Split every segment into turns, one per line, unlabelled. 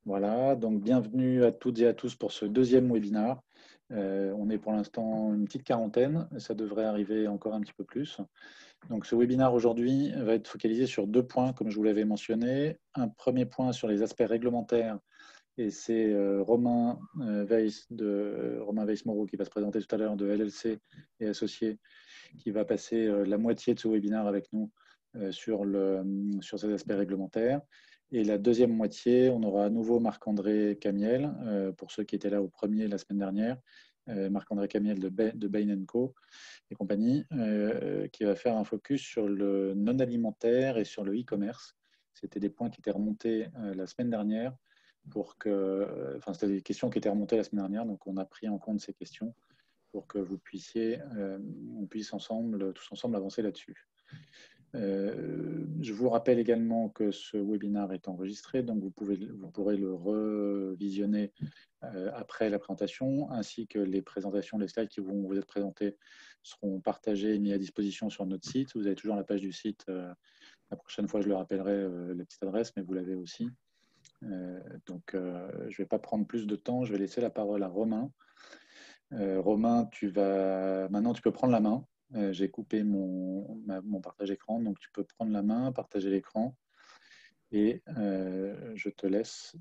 Voilà, donc bienvenue à toutes et à tous pour ce deuxième webinaire. On est pour l'instant une petite quarantaine, ça devrait arriver encore un petit peu plus. Donc ce webinaire aujourd'hui va être focalisé sur deux points, comme je vous l'avais mentionné. Un premier point sur les aspects réglementaires, et c'est Romain Weiss-Moreau qui va se présenter tout à l'heure de LLC et Associés, qui va passer la moitié de ce webinaire avec nous sur ces aspects réglementaires. Et la deuxième moitié, on aura à nouveau Marc-André Camiel, pour ceux qui étaient là au premier la semaine dernière, Marc-André Camiel de Bain & Co et compagnie, qui va faire un focus sur le non-alimentaire et sur le e-commerce. C'était des points qui étaient remontés la semaine dernière, c'était des questions qui étaient remontées la semaine dernière, donc on a pris en compte ces questions pour que on puisse tous ensemble avancer là-dessus. Je vous rappelle également que ce webinaire est enregistré, donc vous pourrez le revisionner après la présentation, ainsi que les présentations, les slides qui vont vous être présentés seront partagés et mis à disposition sur notre site. Vous avez toujours la page du site. La prochaine fois, je le rappellerai, la petite adresse, mais vous l'avez aussi. Je ne vais pas prendre plus de temps. Je vais laisser la parole à Romain. Romain, maintenant tu peux prendre la main. J'ai coupé mon partage écran, donc tu peux prendre la main, partager l'écran et je te laisse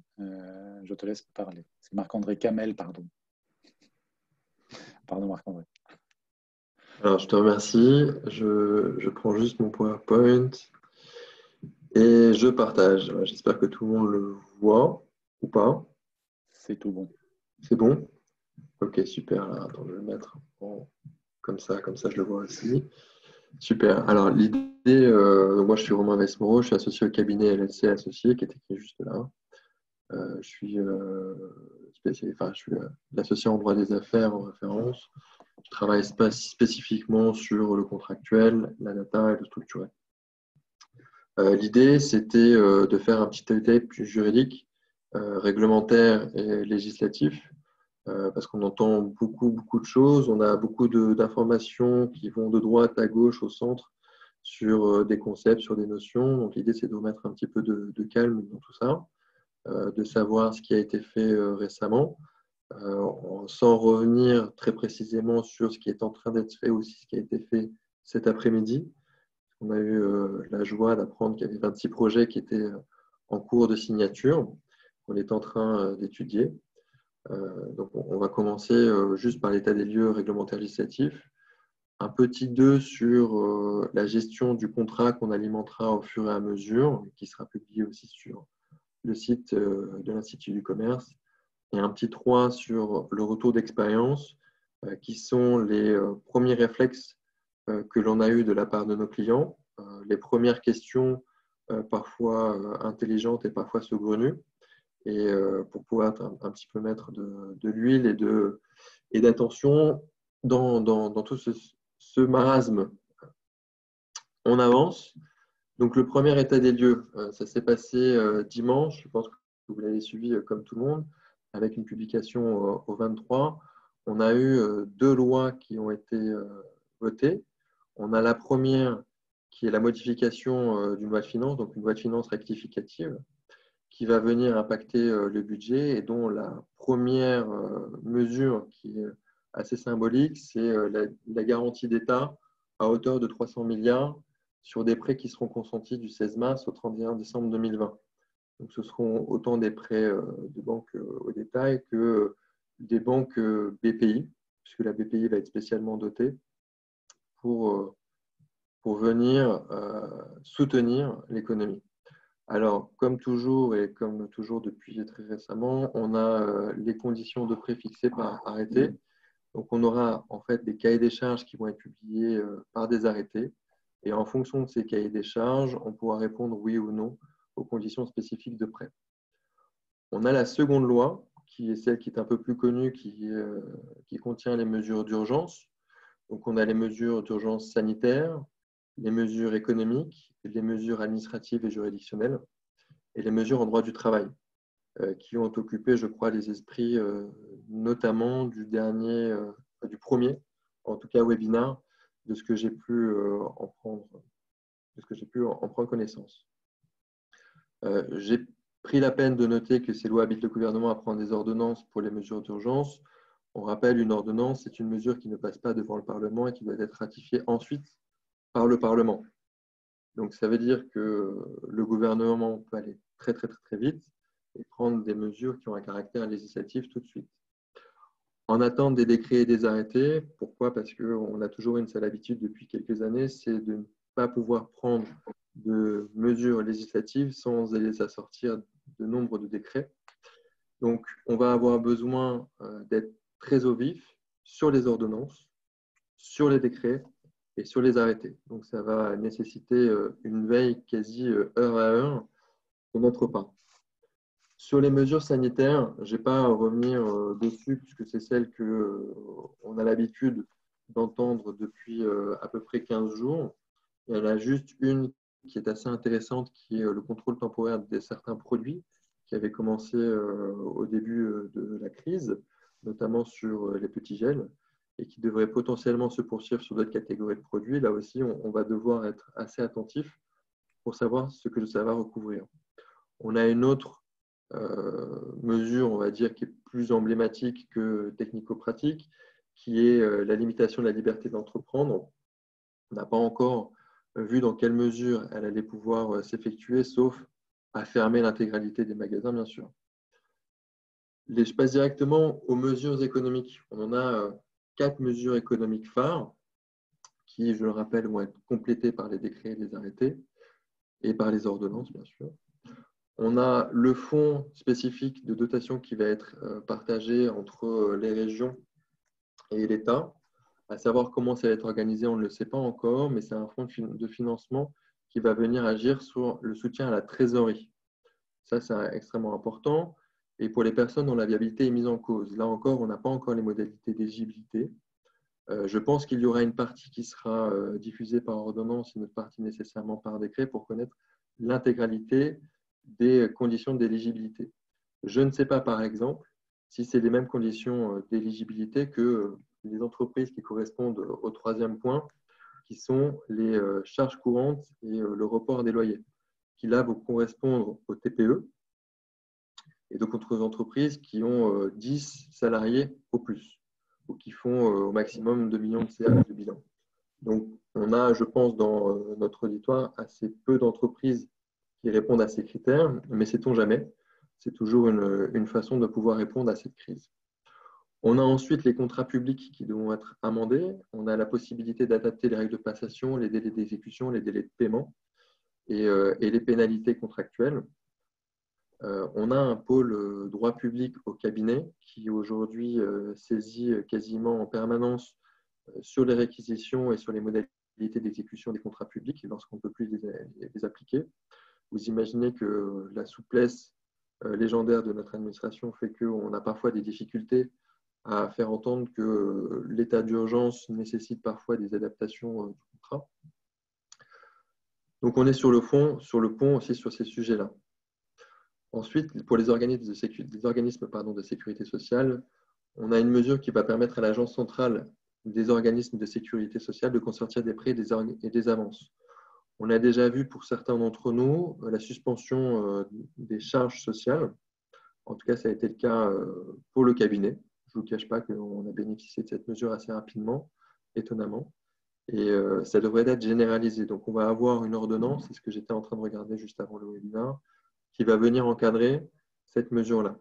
parler. C'est Marc-André Camel, pardon. Pardon Marc-André.
Alors, je te remercie. Je prends juste mon PowerPoint et je partage. J'espère que tout le monde le voit ou pas.
C'est tout bon.
C'est bon? Ok, super. Alors, attends, je vais le mettre comme ça je le vois aussi. Super. Alors, l'idée, moi, je suis Romain Weiss-Moreau, je suis associé au cabinet LLC Associé, qui est écrit juste là. Je suis l'associé en droit des affaires en référence. Je travaille spécifiquement sur le contractuel, la data et le structurel. L'idée, c'était de faire un petit update juridique, réglementaire et législatif, parce qu'on entend beaucoup de choses. On a beaucoup d'informations qui vont de droite à gauche, au centre, sur des concepts, sur des notions. Donc, l'idée, c'est de remettre un petit peu de calme dans tout ça, de savoir ce qui a été fait récemment, sans revenir très précisément sur ce qui est en train d'être fait ou ce qui a été fait cet après-midi. On a eu la joie d'apprendre qu'il y avait 26 projets qui étaient en cours de signature, qu'on est en train d'étudier. Donc, on va commencer juste par l'état des lieux réglementaires législatifs. Un petit 2 sur la gestion du contrat qu'on alimentera au fur et à mesure, qui sera publié aussi sur le site de l'Institut du commerce. Et un petit 3 sur le retour d'expérience, qui sont les premiers réflexes que l'on a eu de la part de nos clients, les premières questions parfois intelligentes et parfois saugrenues, et pour pouvoir un petit peu mettre de l'huile et d'attention dans tout ce marasme. On avance. Donc le premier état des lieux, ça s'est passé dimanche, je pense que vous l'avez suivi comme tout le monde, avec une publication au 23. On a eu deux lois qui ont été votées. On a la première qui est la modification d'une loi de finances, donc une loi de finances rectificative, qui va venir impacter le budget et dont la première mesure qui est assez symbolique, c'est la garantie d'État à hauteur de 300 milliards sur des prêts qui seront consentis du 16 mars au 31 décembre 2020. Donc, ce seront autant des prêts de banques au détail que des banques BPI, puisque la BPI va être spécialement dotée pour venir soutenir l'économie. Alors, comme toujours et comme toujours depuis très récemment, on a les conditions de prêt fixées par arrêté. Donc, on aura en fait des cahiers des charges qui vont être publiés par des arrêtés. Et en fonction de ces cahiers des charges, on pourra répondre oui ou non aux conditions spécifiques de prêt. On a la seconde loi, qui est celle qui est un peu plus connue, qui contient les mesures d'urgence. Donc, on a les mesures d'urgence sanitaire, les mesures économiques, les mesures administratives et juridictionnelles, et les mesures en droit du travail, qui ont occupé, je crois, les esprits, notamment du premier, en tout cas webinaire, de ce que j'ai pu en prendre connaissance. J'ai pris la peine de noter que ces lois habilitent le gouvernement à prendre des ordonnances pour les mesures d'urgence. On rappelle, une ordonnance, c'est une mesure qui ne passe pas devant le Parlement et qui doit être ratifiée ensuite par le Parlement. Donc, ça veut dire que le gouvernement peut aller très, très, très, très vite et prendre des mesures qui ont un caractère législatif tout de suite. En attente des décrets et des arrêtés, pourquoi? Parce qu'on a toujours une seule habitude depuis quelques années, c'est de ne pas pouvoir prendre de mesures législatives sans les assortir de nombre de décrets. Donc, on va avoir besoin d'être très au vif sur les ordonnances, sur les décrets et sur les arrêtés. Donc, ça va nécessiter une veille quasi heure à heure de notre part. Sur les mesures sanitaires, je n'ai pas à revenir dessus puisque c'est celle qu'on a l'habitude d'entendre depuis à peu près 15 jours. Il y en a juste une qui est assez intéressante, qui est le contrôle temporaire de certains produits qui avait commencé au début de la crise, notamment sur les petits gels, et qui devrait potentiellement se poursuivre sur d'autres catégories de produits. Là aussi, on va devoir être assez attentif pour savoir ce que ça va recouvrir. On a une autre mesure, on va dire, qui est plus emblématique que technico-pratique, qui est la limitation de la liberté d'entreprendre. On n'a pas encore vu dans quelle mesure elle allait pouvoir s'effectuer, sauf à fermer l'intégralité des magasins, bien sûr. Je passe directement aux mesures économiques. On en a 4 mesures économiques phares qui, je le rappelle, vont être complétées par les décrets et les arrêtés et par les ordonnances, bien sûr. On a le fonds spécifique de dotation qui va être partagé entre les régions et l'État. À savoir comment ça va être organisé, on ne le sait pas encore, mais c'est un fonds de financement qui va venir agir sur le soutien à la trésorerie. Ça, c'est extrêmement important. Et pour les personnes dont la viabilité est mise en cause, là encore, on n'a pas encore les modalités d'éligibilité. Je pense qu'il y aura une partie qui sera diffusée par ordonnance et une autre partie nécessairement par décret pour connaître l'intégralité des conditions d'éligibilité. Je ne sais pas, par exemple, si c'est les mêmes conditions d'éligibilité que les entreprises qui correspondent au troisième point, qui sont les charges courantes et le report des loyers, qui là vont correspondre au TPE et d'autres entreprises qui ont 10 salariés au plus, ou qui font au maximum 2 millions de CA de bilan. Donc, on a, je pense, dans notre auditoire, assez peu d'entreprises qui répondent à ces critères, mais sait-on jamais. C'est toujours une façon de pouvoir répondre à cette crise. On a ensuite les contrats publics qui devront être amendés. On a la possibilité d'adapter les règles de passation, les délais d'exécution, les délais de paiement et les pénalités contractuelles. On a un pôle droit public au cabinet qui aujourd'hui saisit quasiment en permanence sur les réquisitions et sur les modalités d'exécution des contrats publics lorsqu'on ne peut plus les appliquer. Vous imaginez que la souplesse légendaire de notre administration fait qu'on a parfois des difficultés à faire entendre que l'état d'urgence nécessite parfois des adaptations du contrat. Donc on est sur le fond, sur le pont aussi sur ces sujets-là. Ensuite, pour les organismes de sécurité sociale, on a une mesure qui va permettre à l'Agence centrale des organismes de sécurité sociale de consortir des prêts et des avances. On a déjà vu pour certains d'entre nous la suspension des charges sociales. En tout cas, ça a été le cas pour le cabinet. Je ne vous cache pas qu'on a bénéficié de cette mesure assez rapidement, étonnamment. Et ça devrait être généralisé. Donc, on va avoir une ordonnance, c'est ce que j'étais en train de regarder juste avant le webinaire, qui va venir encadrer cette mesure-là.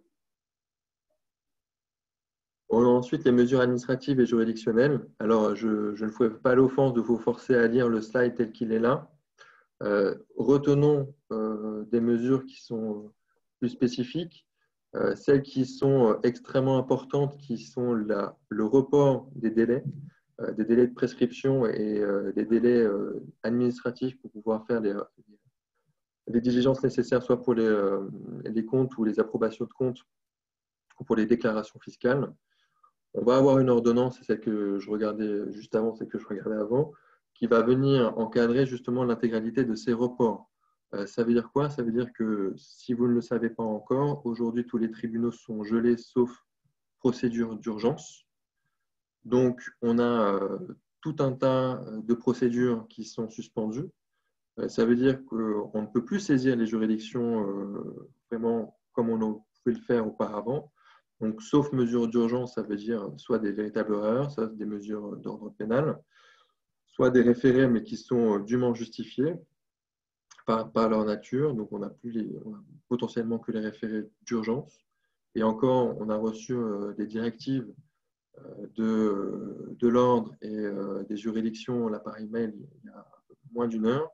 On a ensuite les mesures administratives et juridictionnelles. Alors, je ne ferai pas l'offense de vous forcer à lire le slide tel qu'il est là. Retenons des mesures qui sont plus spécifiques. Celles qui sont extrêmement importantes, qui sont le report des délais de prescription et des délais administratifs pour pouvoir faire les diligences nécessaires, soit pour les comptes ou les approbations de comptes ou pour les déclarations fiscales. On va avoir une ordonnance, c'est celle que je regardais juste avant, celle que je regardais avant, qui va venir encadrer justement l'intégralité de ces reports. Ça veut dire quoi? Ça veut dire que si vous ne le savez pas encore, aujourd'hui tous les tribunaux sont gelés sauf procédure d'urgence. Donc on a tout un tas de procédures qui sont suspendues. Ça veut dire qu'on ne peut plus saisir les juridictions vraiment comme on pouvait le faire auparavant. Donc, sauf mesures d'urgence, ça veut dire soit des véritables erreurs, soit des mesures d'ordre pénal, soit des référés, mais qui sont dûment justifiés par leur nature. Donc, on n'a potentiellement que les référés d'urgence. Et encore, on a reçu des directives de l'ordre et des juridictions là par email il y a moins d'une heure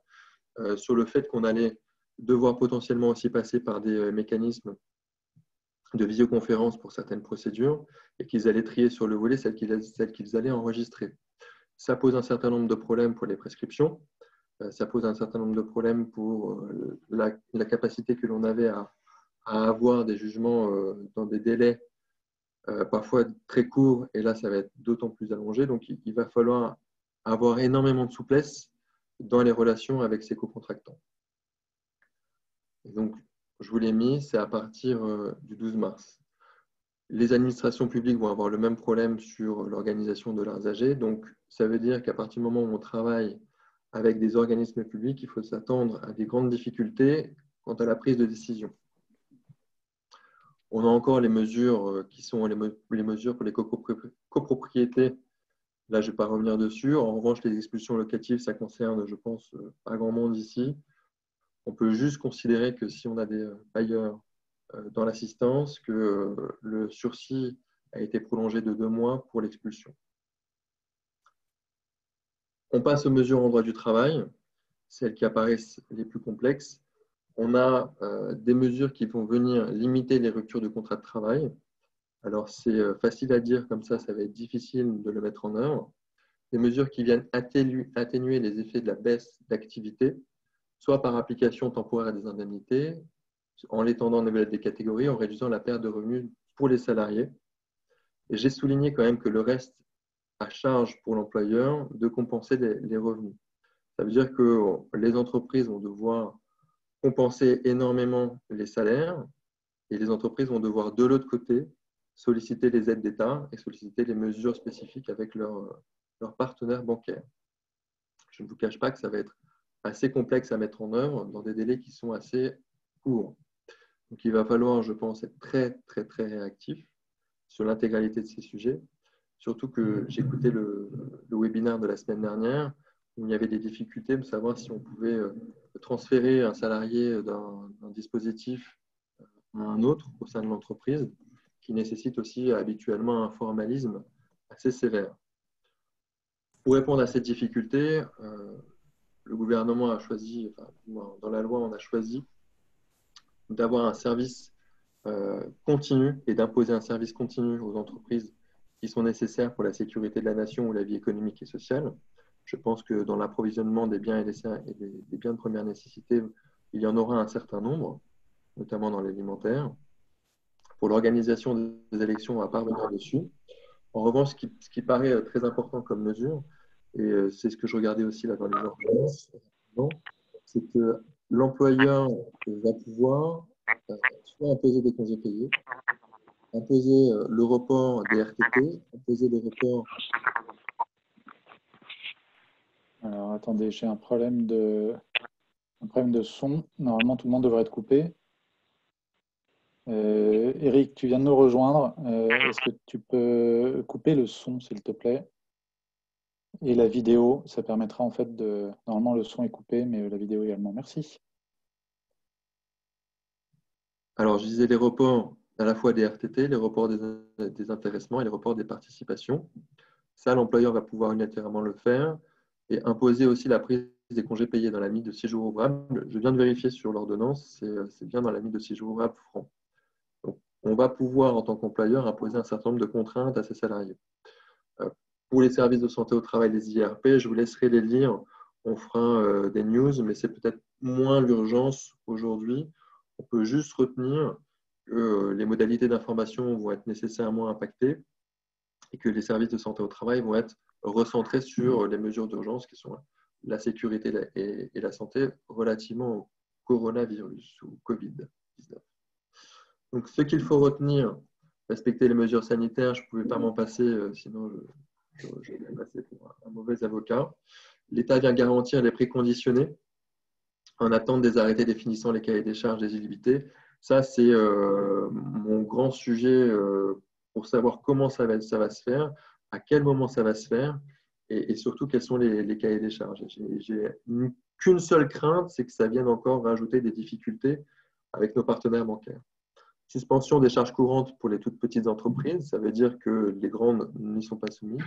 sur le fait qu'on allait devoir potentiellement aussi passer par des mécanismes de visioconférence pour certaines procédures et qu'ils allaient trier sur le volet celles qu'ils allaient enregistrer. Ça pose un certain nombre de problèmes pour les prescriptions, ça pose un certain nombre de problèmes pour la capacité que l'on avait à avoir des jugements dans des délais parfois très courts, et là ça va être d'autant plus allongé. Donc il va falloir avoir énormément de souplesse dans les relations avec ses cocontractants. Et donc, je vous l'ai mis, c'est à partir du 12 mars. Les administrations publiques vont avoir le même problème sur l'organisation de leurs AG. Donc, ça veut dire qu'à partir du moment où on travaille avec des organismes publics, il faut s'attendre à des grandes difficultés quant à la prise de décision. On a encore les mesures qui sont les mesures pour les copropriétés. Là, je ne vais pas revenir dessus. En revanche, les expulsions locatives, ça concerne, je pense, pas grand monde ici. On peut juste considérer que si on a des bailleurs dans l'assistance, que le sursis a été prolongé de 2 mois pour l'expulsion. On passe aux mesures en droit du travail, celles qui apparaissent les plus complexes. On a des mesures qui vont venir limiter les ruptures de contrat de travail. Alors, c'est facile à dire comme ça va être difficile de le mettre en œuvre. Des mesures qui viennent atténuer les effets de la baisse d'activité, soit par application temporaire des indemnités, en l'étendant des catégories, en réduisant la perte de revenus pour les salariés. Et j'ai souligné quand même que le reste à charge pour l'employeur de compenser les revenus. Ça veut dire que les entreprises vont devoir compenser énormément les salaires et les entreprises vont devoir de l'autre côté solliciter les aides d'État et solliciter les mesures spécifiques avec leurs partenaires bancaires. Je ne vous cache pas que ça va être assez complexe à mettre en œuvre dans des délais qui sont assez courts. Donc, il va falloir, je pense, être très, très, très réactif sur l'intégralité de ces sujets. Surtout que j'écoutais le webinaire de la semaine dernière où il y avait des difficultés de savoir si on pouvait transférer un salarié d'un dispositif à un autre au sein de l'entreprise, qui nécessite aussi habituellement un formalisme assez sévère. Pour répondre à cette difficulté, le gouvernement a choisi, enfin, dans la loi, on a choisi d'avoir un service continu et d'imposer un service continu aux entreprises qui sont nécessaires pour la sécurité de la nation ou la vie économique et sociale. Je pense que dans l'approvisionnement des biens et des biens de première nécessité, il y en aura un certain nombre, notamment dans l'alimentaire. Pour l'organisation des élections, on ne va pas revenir dessus. En revanche, ce qui paraît très important comme mesure, et c'est ce que je regardais aussi là dans les ordonnances, c'est que l'employeur va pouvoir soit imposer des congés payés, imposer le report des RTT, imposer le report.
Alors, attendez, j'ai un problème de son. Normalement, tout le monde devrait être coupé. Eric, tu viens de nous rejoindre. Est-ce que tu peux couper le son, s'il te plaît? Et la vidéo, ça permettra en fait de... Normalement, le son est coupé, mais la vidéo également. Merci.
Alors, je disais les reports à la fois des RTT, les reports des intéressements et les reports des participations. Ça, l'employeur va pouvoir unilatéralement le faire et imposer aussi la prise des congés payés dans la limite de 6 jours ouvrables. Je viens de vérifier sur l'ordonnance, c'est bien dans la limite de 6 jours ouvrables francs. Donc, on va pouvoir, en tant qu'employeur, imposer un certain nombre de contraintes à ses salariés. Pour les services de santé au travail, les IRP, je vous laisserai les lire. On fera des news, mais c'est peut-être moins l'urgence aujourd'hui. On peut juste retenir que les modalités d'information vont être nécessairement impactées et que les services de santé au travail vont être recentrés sur les mesures d'urgence qui sont la sécurité et la santé relativement au coronavirus ou Covid-19. Donc, ce qu'il faut retenir, respecter les mesures sanitaires, je ne pouvais pas m'en passer, sinon je vais passer pour un mauvais avocat. L'État vient garantir les préconditionnés en attente des arrêtés définissant les cahiers des charges des illimités. Ça, c'est mon grand sujet pour savoir comment ça va se faire, à quel moment ça va se faire et surtout quels sont les cahiers des charges. J'ai qu'une seule crainte, c'est que ça vienne encore rajouter des difficultés avec nos partenaires bancaires. Suspension des charges courantes pour les toutes petites entreprises, ça veut dire que les grandes n'y sont pas soumises.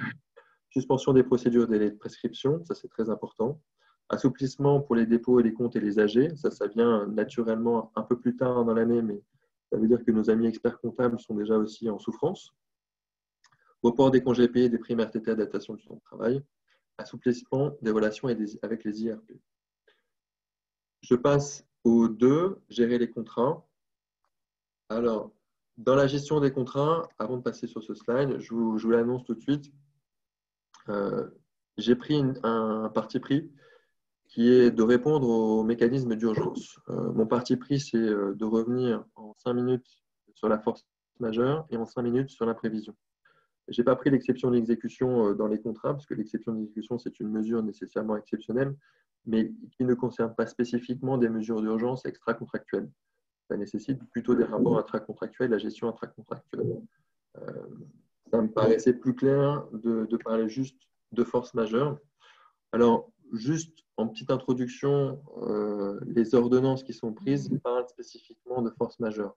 Suspension des procédures de délai de prescription, ça c'est très important. Assouplissement pour les dépôts et les comptes et les AG, ça vient naturellement un peu plus tard dans l'année, mais ça veut dire que nos amis experts comptables sont déjà aussi en souffrance. Report des congés payés, des primes RTT, adaptation du temps de travail. Assouplissement des relations avec les IRP. Je passe au 2, gérer les contrats. Alors, dans la gestion des contrats, avant de passer sur ce slide, je vous l'annonce tout de suite, j'ai pris un parti pris qui est de répondre aux mécanismes d'urgence. Mon parti pris, c'est de revenir en 5 minutes sur la force majeure et en 5 minutes sur l'imprévision. Je n'ai pas pris l'exception d'exécution dans les contrats, parce que l'exception d'exécution, c'est une mesure nécessairement exceptionnelle, mais qui ne concerne pas spécifiquement des mesures d'urgence extra-contractuelles. Ça nécessite plutôt des rapports intracontractuels, la gestion intracontractuelle. Ça me paraissait plus clair de parler juste de force majeure. Alors, juste en petite introduction, les ordonnances qui sont prises parlent spécifiquement de force majeure.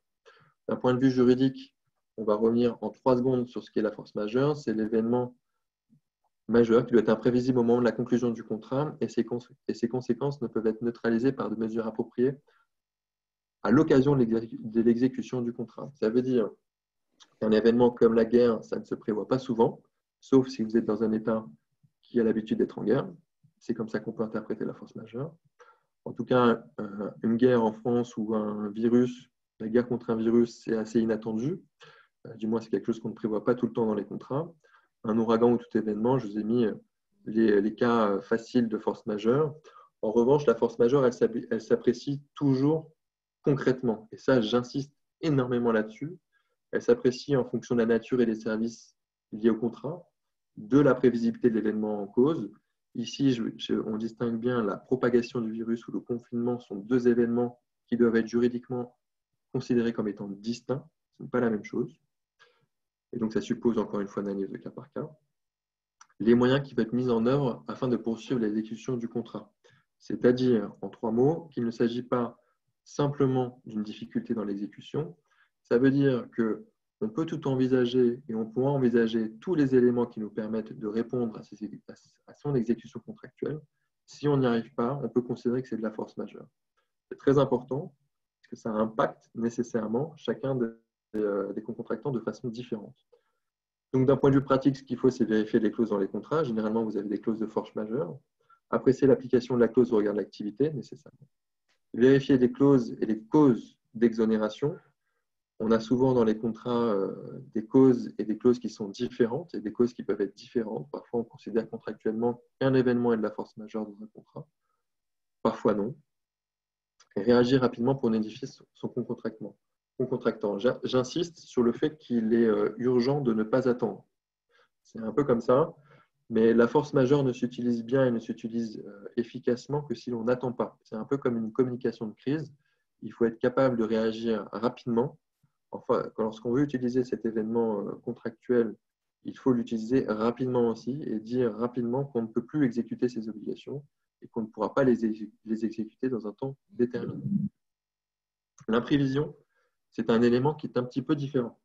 D'un point de vue juridique, on va revenir en 3 secondes sur ce qu'est la force majeure. C'est l'événement majeur qui doit être imprévisible au moment de la conclusion du contrat et ses conséquences ne peuvent être neutralisées par des mesures appropriées à l'occasion de l'exécution du contrat. Ça veut dire qu'un événement comme la guerre, ça ne se prévoit pas souvent, sauf si vous êtes dans un État qui a l'habitude d'être en guerre. C'est comme ça qu'on peut interpréter la force majeure. En tout cas, une guerre en France ou un virus, la guerre contre un virus, c'est assez inattendu. Du moins, c'est quelque chose qu'on ne prévoit pas tout le temps dans les contrats. Un ouragan ou tout événement, je vous ai mis les cas faciles de force majeure. En revanche, la force majeure, elle s'apprécie toujours concrètement. Et ça, j'insiste énormément là-dessus. Elle s'apprécie en fonction de la nature et des services liés au contrat, de la prévisibilité de l'événement en cause. Ici, on distingue bien la propagation du virus ou le confinement sont 2 événements qui doivent être juridiquement considérés comme étant distincts. Ce n'est pas la même chose. Et donc, ça suppose encore une fois une analyse de cas par cas. Les moyens qui peuvent être mis en œuvre afin de poursuivre l'exécution du contrat. C'est-à-dire, en 3 mots, qu'il ne s'agit pas simplement d'une difficulté dans l'exécution. Ça veut dire qu'on peut tout envisager et on pourra envisager tous les éléments qui nous permettent de répondre à son exécution contractuelle. Si on n'y arrive pas, on peut considérer que c'est de la force majeure. C'est très important parce que ça impacte nécessairement chacun des contractants de façon différente. Donc, d'un point de vue pratique, ce qu'il faut, c'est vérifier les clauses dans les contrats. Généralement, vous avez des clauses de force majeure. Apprécier l'application de la clause au regard de l'activité, nécessairement. Vérifier les clauses et les causes d'exonération. On a souvent dans les contrats des causes et des clauses qui sont différentes et des causes qui peuvent être différentes. Parfois, on considère contractuellement qu'un événement est de la force majeure dans un contrat. Parfois, non. Et réagir rapidement pour notifier son concontractant. J'insiste sur le fait qu'il est urgent de ne pas attendre. C'est un peu comme ça, mais la force majeure ne s'utilise bien et ne s'utilise efficacement que si l'on n'attend pas. C'est un peu comme une communication de crise. Il faut être capable de réagir rapidement. Enfin, lorsqu'on veut utiliser cet événement contractuel, il faut l'utiliser rapidement aussi et dire rapidement qu'on ne peut plus exécuter ses obligations et qu'on ne pourra pas les exécuter dans un temps déterminé. L'imprévision, c'est un élément qui est un petit peu différent.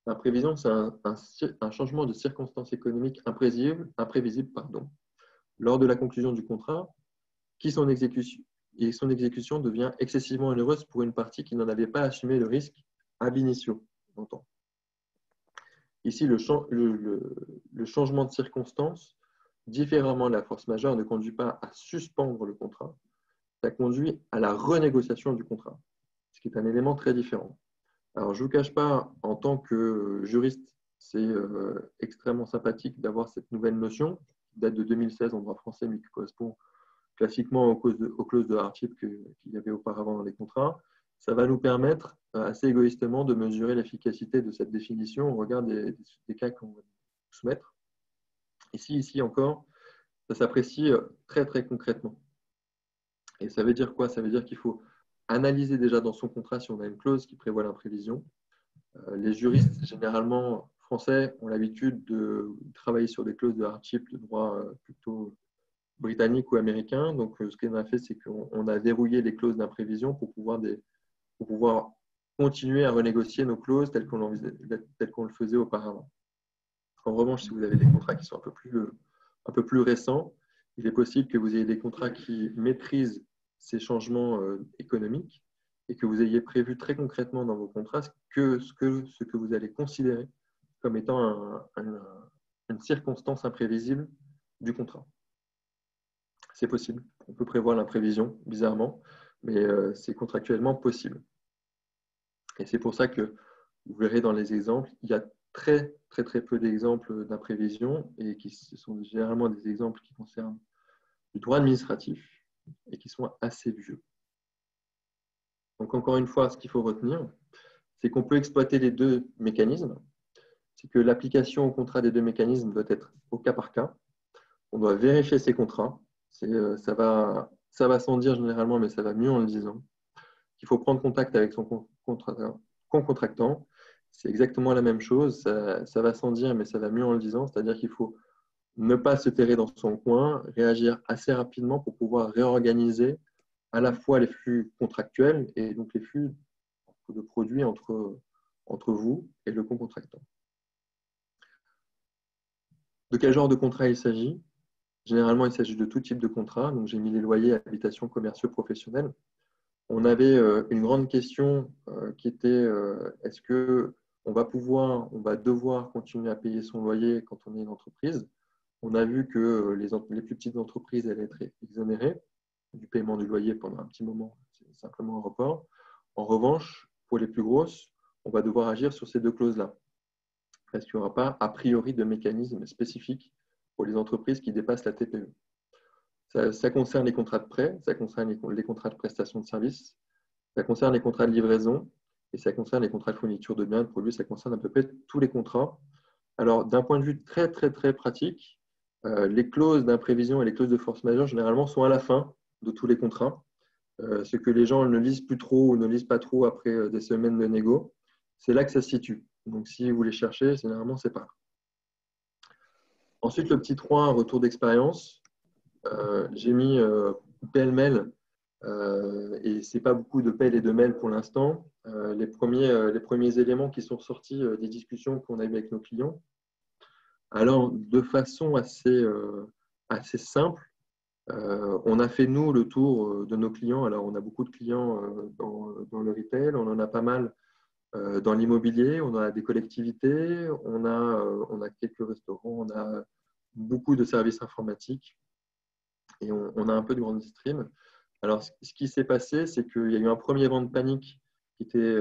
L'imprévision, c'est un changement de circonstances économiques imprévisibles lors de la conclusion du contrat et son exécution devient excessivement onéreuse pour une partie qui n'en avait pas assumé le risque ab initio. Ici, le changement de circonstances, différemment de la force majeure, ne conduit pas à suspendre le contrat, ça conduit à la renégociation du contrat, ce qui est un élément très différent. Alors, je ne vous cache pas, en tant que juriste, c'est extrêmement sympathique d'avoir cette nouvelle notion, qui date de 2016 en droit français, mais qui correspond classiquement aux clauses de hardship qu'il y avait auparavant dans les contrats. Ça va nous permettre, assez égoïstement, de mesurer l'efficacité de cette définition au regard des cas qu'on va soumettre. Ici encore, ça s'apprécie très, très concrètement. Et ça veut dire quoi? Ça veut dire qu'il faut analyser déjà dans son contrat si on a une clause qui prévoit l'imprévision. Les juristes, généralement français, ont l'habitude de travailler sur des clauses de hardship de droit plutôt britannique ou américain. Donc, ce qu'on a fait, c'est qu'on a verrouillé les clauses d'imprévision pour pouvoir continuer à renégocier nos clauses telles qu'on le faisait auparavant. En revanche, si vous avez des contrats qui sont un peu plus récents, il est possible que vous ayez des contrats qui maîtrisent ces changements économiques et que vous ayez prévu très concrètement dans vos contrats ce que vous allez considérer comme étant une circonstance imprévisible du contrat. C'est possible. On peut prévoir l'imprévision, bizarrement, mais c'est contractuellement possible. Et c'est pour ça que vous verrez dans les exemples, il y a très peu d'exemples d'imprévision et qui sont généralement des exemples qui concernent du droit administratif et qui sont assez vieux. Donc encore une fois, ce qu'il faut retenir, c'est qu'on peut exploiter les deux mécanismes. C'est que l'application au contrat des deux mécanismes doit être au cas par cas. On doit vérifier ces contrats. Ça va sans dire généralement, mais ça va mieux en le disant. Il faut prendre contact avec son contractant. C'est exactement la même chose. Ça va sans dire, mais ça va mieux en le disant. C'est-à-dire qu'il faut ne pas se terrer dans son coin, réagir assez rapidement pour pouvoir réorganiser à la fois les flux contractuels et donc les flux de produits entre vous et le contractant. De quel genre de contrat il s'agit? Généralement, il s'agit de tout type de contrat. Donc, j'ai mis les loyers, habitations, commerciaux, professionnels. On avait une grande question qui était est-ce qu'on va devoir continuer à payer son loyer quand on est une entreprise? On a vu que les plus petites entreprises allaient être exonérées du paiement du loyer pendant un petit moment, c'est simplement un report. En revanche, pour les plus grosses, on va devoir agir sur ces deux clauses-là. Parce qu'il n'y aura pas, a priori, de mécanisme spécifique pour les entreprises qui dépassent la TPE. Ça concerne les contrats de prêt, ça concerne les contrats de prestation de services, ça concerne les contrats de livraison et ça concerne les contrats de fourniture de biens et de produits, ça concerne à peu près tous les contrats. Alors, d'un point de vue très pratique, les clauses d'imprévision et les clauses de force majeure, généralement, sont à la fin de tous les contrats. Ce que les gens ne lisent plus trop ou ne lisent pas trop après des semaines de négo, c'est là que ça se situe. Donc, si vous les cherchez, généralement, c'est pas là. Ensuite, le petit 3, un retour d'expérience. J'ai mis pêle-mêle, et ce n'est pas beaucoup de pêle et de mêle pour l'instant. Les premiers éléments qui sont sortis des discussions qu'on a eues avec nos clients. Alors, de façon assez simple, on a fait, nous, le tour de nos clients. Alors, on a beaucoup de clients dans le retail, on en a pas mal dans l'immobilier, on a des collectivités, on a quelques restaurants, on a beaucoup de services informatiques et on a un peu de grande stream. Alors, ce qui s'est passé, c'est qu'il y a eu un premier vent de panique qui était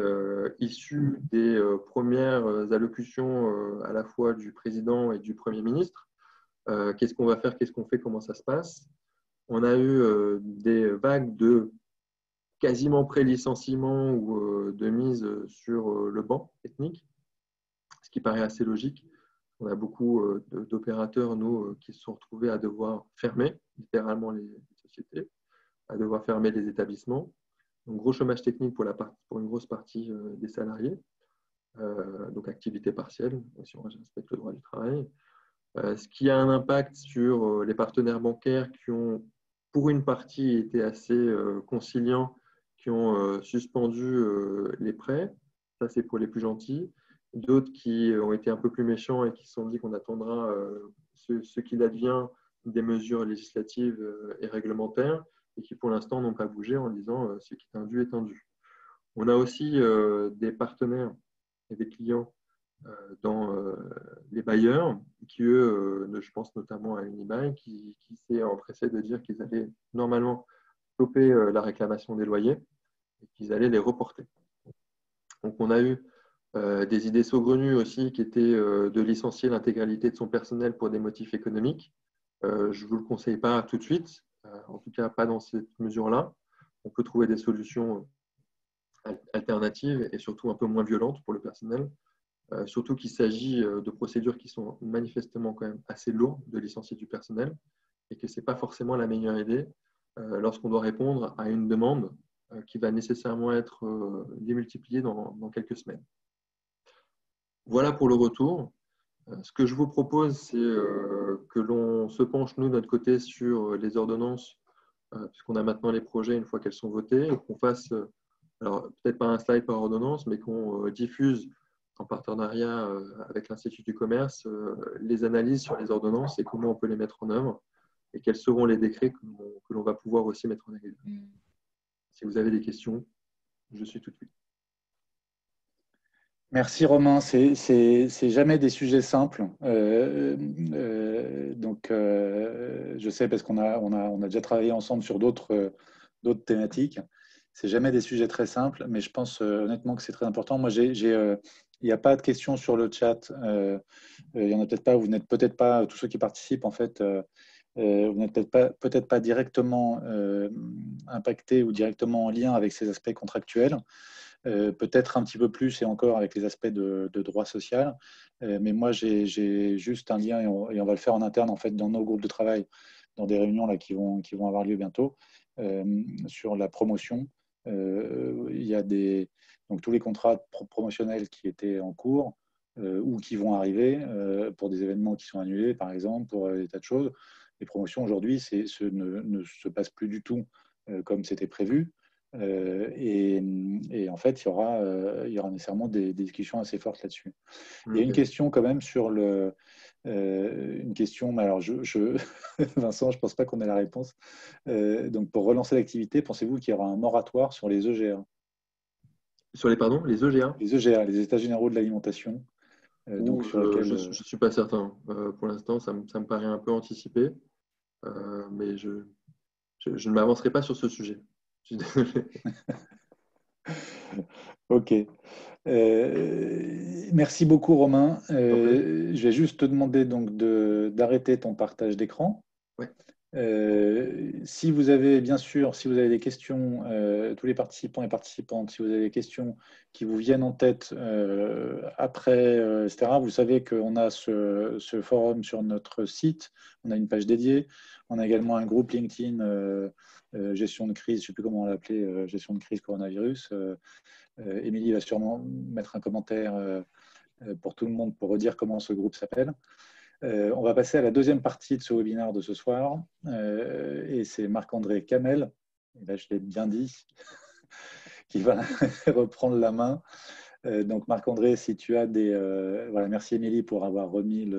issu des premières allocutions à la fois du président et du Premier ministre. Qu'est-ce qu'on va faire, qu'est-ce qu'on fait, comment ça se passe? On a eu des vagues de quasiment pré-licenciement ou de mise sur le banc technique, ce qui paraît assez logique. On a beaucoup d'opérateurs, nous, qui se sont retrouvés à devoir fermer littéralement les sociétés, à devoir fermer les établissements. Donc, gros chômage technique pour une grosse partie des salariés, donc activité partielle, si on respecte le droit du travail. Ce qui a un impact sur les partenaires bancaires qui ont, pour une partie, été assez conciliants, qui ont suspendu les prêts. Ça, c'est pour les plus gentils. D'autres qui ont été un peu plus méchants et qui se sont dit qu'on attendra ce qu'il advient des mesures législatives et réglementaires et qui, pour l'instant, n'ont pas bougé en disant ce qui est indu est indu. On a aussi des partenaires et des clients dans les bailleurs qui, eux, je pense notamment à Unibail, qui s'est empressé de dire qu'ils allaient normalement stopper la réclamation des loyers et qu'ils allaient les reporter. Donc, on a eu des idées saugrenues aussi qui étaient de licencier l'intégralité de son personnel pour des motifs économiques. Je ne vous le conseille pas tout de suite, en tout cas pas dans cette mesure-là. On peut trouver des solutions alternatives et surtout un peu moins violentes pour le personnel. Surtout qu'il s'agit de procédures qui sont manifestement quand même assez lourdes de licencier du personnel et que ce n'est pas forcément la meilleure idée lorsqu'on doit répondre à une demande qui va nécessairement être démultipliée dans quelques semaines. Voilà pour le retour. Ce que je vous propose, c'est que l'on se penche, nous, de notre côté, sur les ordonnances, puisqu'on a maintenant les projets une fois qu'elles sont votées, et qu'on fasse, alors peut-être pas un slide par ordonnance, mais qu'on diffuse en partenariat avec l'Institut du commerce les analyses sur les ordonnances et comment on peut les mettre en œuvre, et quels seront les décrets que l'on va pouvoir aussi mettre en œuvre. Si vous avez des questions, je suis tout de suite.
Merci Romain, c'est jamais des sujets simples. Donc, je sais parce qu'on a déjà travaillé ensemble sur d'autres thématiques. C'est jamais des sujets très simples, mais je pense honnêtement que c'est très important. Moi, il n'y a pas de questions sur le chat. Il y en a peut-être pas. Vous n'êtes peut-être pas tous ceux qui participent en fait. Vous n'êtes peut-être pas directement impactés ou directement en lien avec ces aspects contractuels. Peut-être un petit peu plus et encore avec les aspects de droit social. Mais moi, j'ai juste un lien et on va le faire en interne en fait dans nos groupes de travail, dans des réunions là, qui vont avoir lieu bientôt sur la promotion. Il y a donc tous les contrats promotionnels qui étaient en cours ou qui vont arriver pour des événements qui sont annulés, par exemple, pour des tas de choses. Les promotions aujourd'hui ne se passent plus du tout comme c'était prévu. Et en fait, il y aura nécessairement des discussions assez fortes là-dessus. Il y a une question quand même sur une question, mais alors Vincent, je ne pense pas qu'on ait la réponse. Donc, pour relancer l'activité, pensez-vous qu'il y aura un moratoire sur les EGA?
Sur les EGA?
Les EGA, les États généraux de l'alimentation.
Donc, sur je ne suis pas certain. Pour l'instant, ça me paraît un peu anticipé, mais je ne m'avancerai pas sur ce sujet. Je suis désolé.
Ok. Merci beaucoup, Romain. Je vais juste te demander donc d'arrêter ton partage d'écran.
Ouais.
Si vous avez, bien sûr, si vous avez des questions, tous les participants et participantes, si vous avez des questions qui vous viennent en tête après, etc., vous savez qu'on a ce forum sur notre site, on a une page dédiée, on a également un groupe LinkedIn gestion de crise, je ne sais plus comment on l'appelait, gestion de crise coronavirus. Émilie va sûrement mettre un commentaire pour tout le monde pour redire comment ce groupe s'appelle. On va passer à la deuxième partie de ce webinaire de ce soir. Et c'est Marc-André Camel, et là je l'ai bien dit, qui va reprendre la main. Donc Marc-André, si tu as des... voilà, merci Émilie pour avoir remis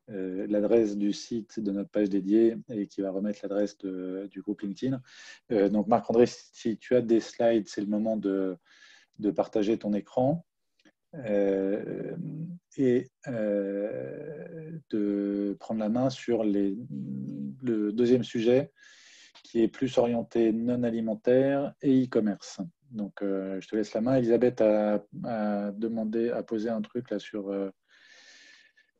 l'adresse du site de notre page dédiée et qui va remettre l'adresse du groupe LinkedIn. Donc Marc-André, si tu as des slides, c'est le moment de partager ton écran et de prendre la main sur le deuxième sujet qui est plus orienté non alimentaire et e-commerce. Donc, je te laisse la main. Elisabeth a posé un truc là sur...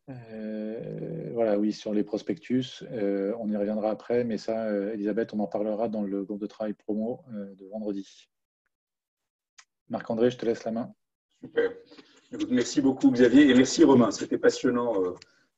voilà, oui, sur les prospectus. On y reviendra après, mais ça, Elisabeth, on en parlera dans le groupe de travail promo de vendredi. Marc-André, je te laisse la main.
Super. Merci beaucoup Xavier et merci Romain. C'était passionnant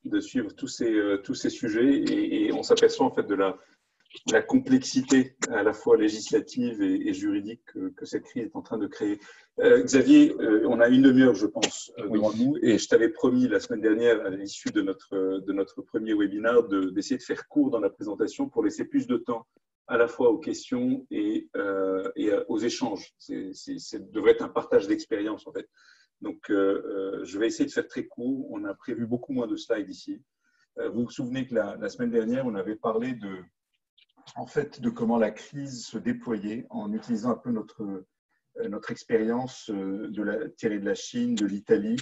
de suivre tous ces sujets et on s'aperçoit en fait de la complexité à la fois législative et juridique que cette crise est en train de créer. Xavier, on a une demi-heure, je pense, devant nous et je t'avais promis la semaine dernière, à l'issue de notre premier webinaire, d'essayer de faire court dans la présentation pour laisser plus de temps à la fois aux questions et aux échanges. Ça devrait être un partage d'expérience, en fait. Donc, je vais essayer de faire très court. On a prévu beaucoup moins de slides ici. Vous vous souvenez que la semaine dernière, on avait parlé de comment la crise se déployait en utilisant un peu notre expérience tirée de la Chine, de l'Italie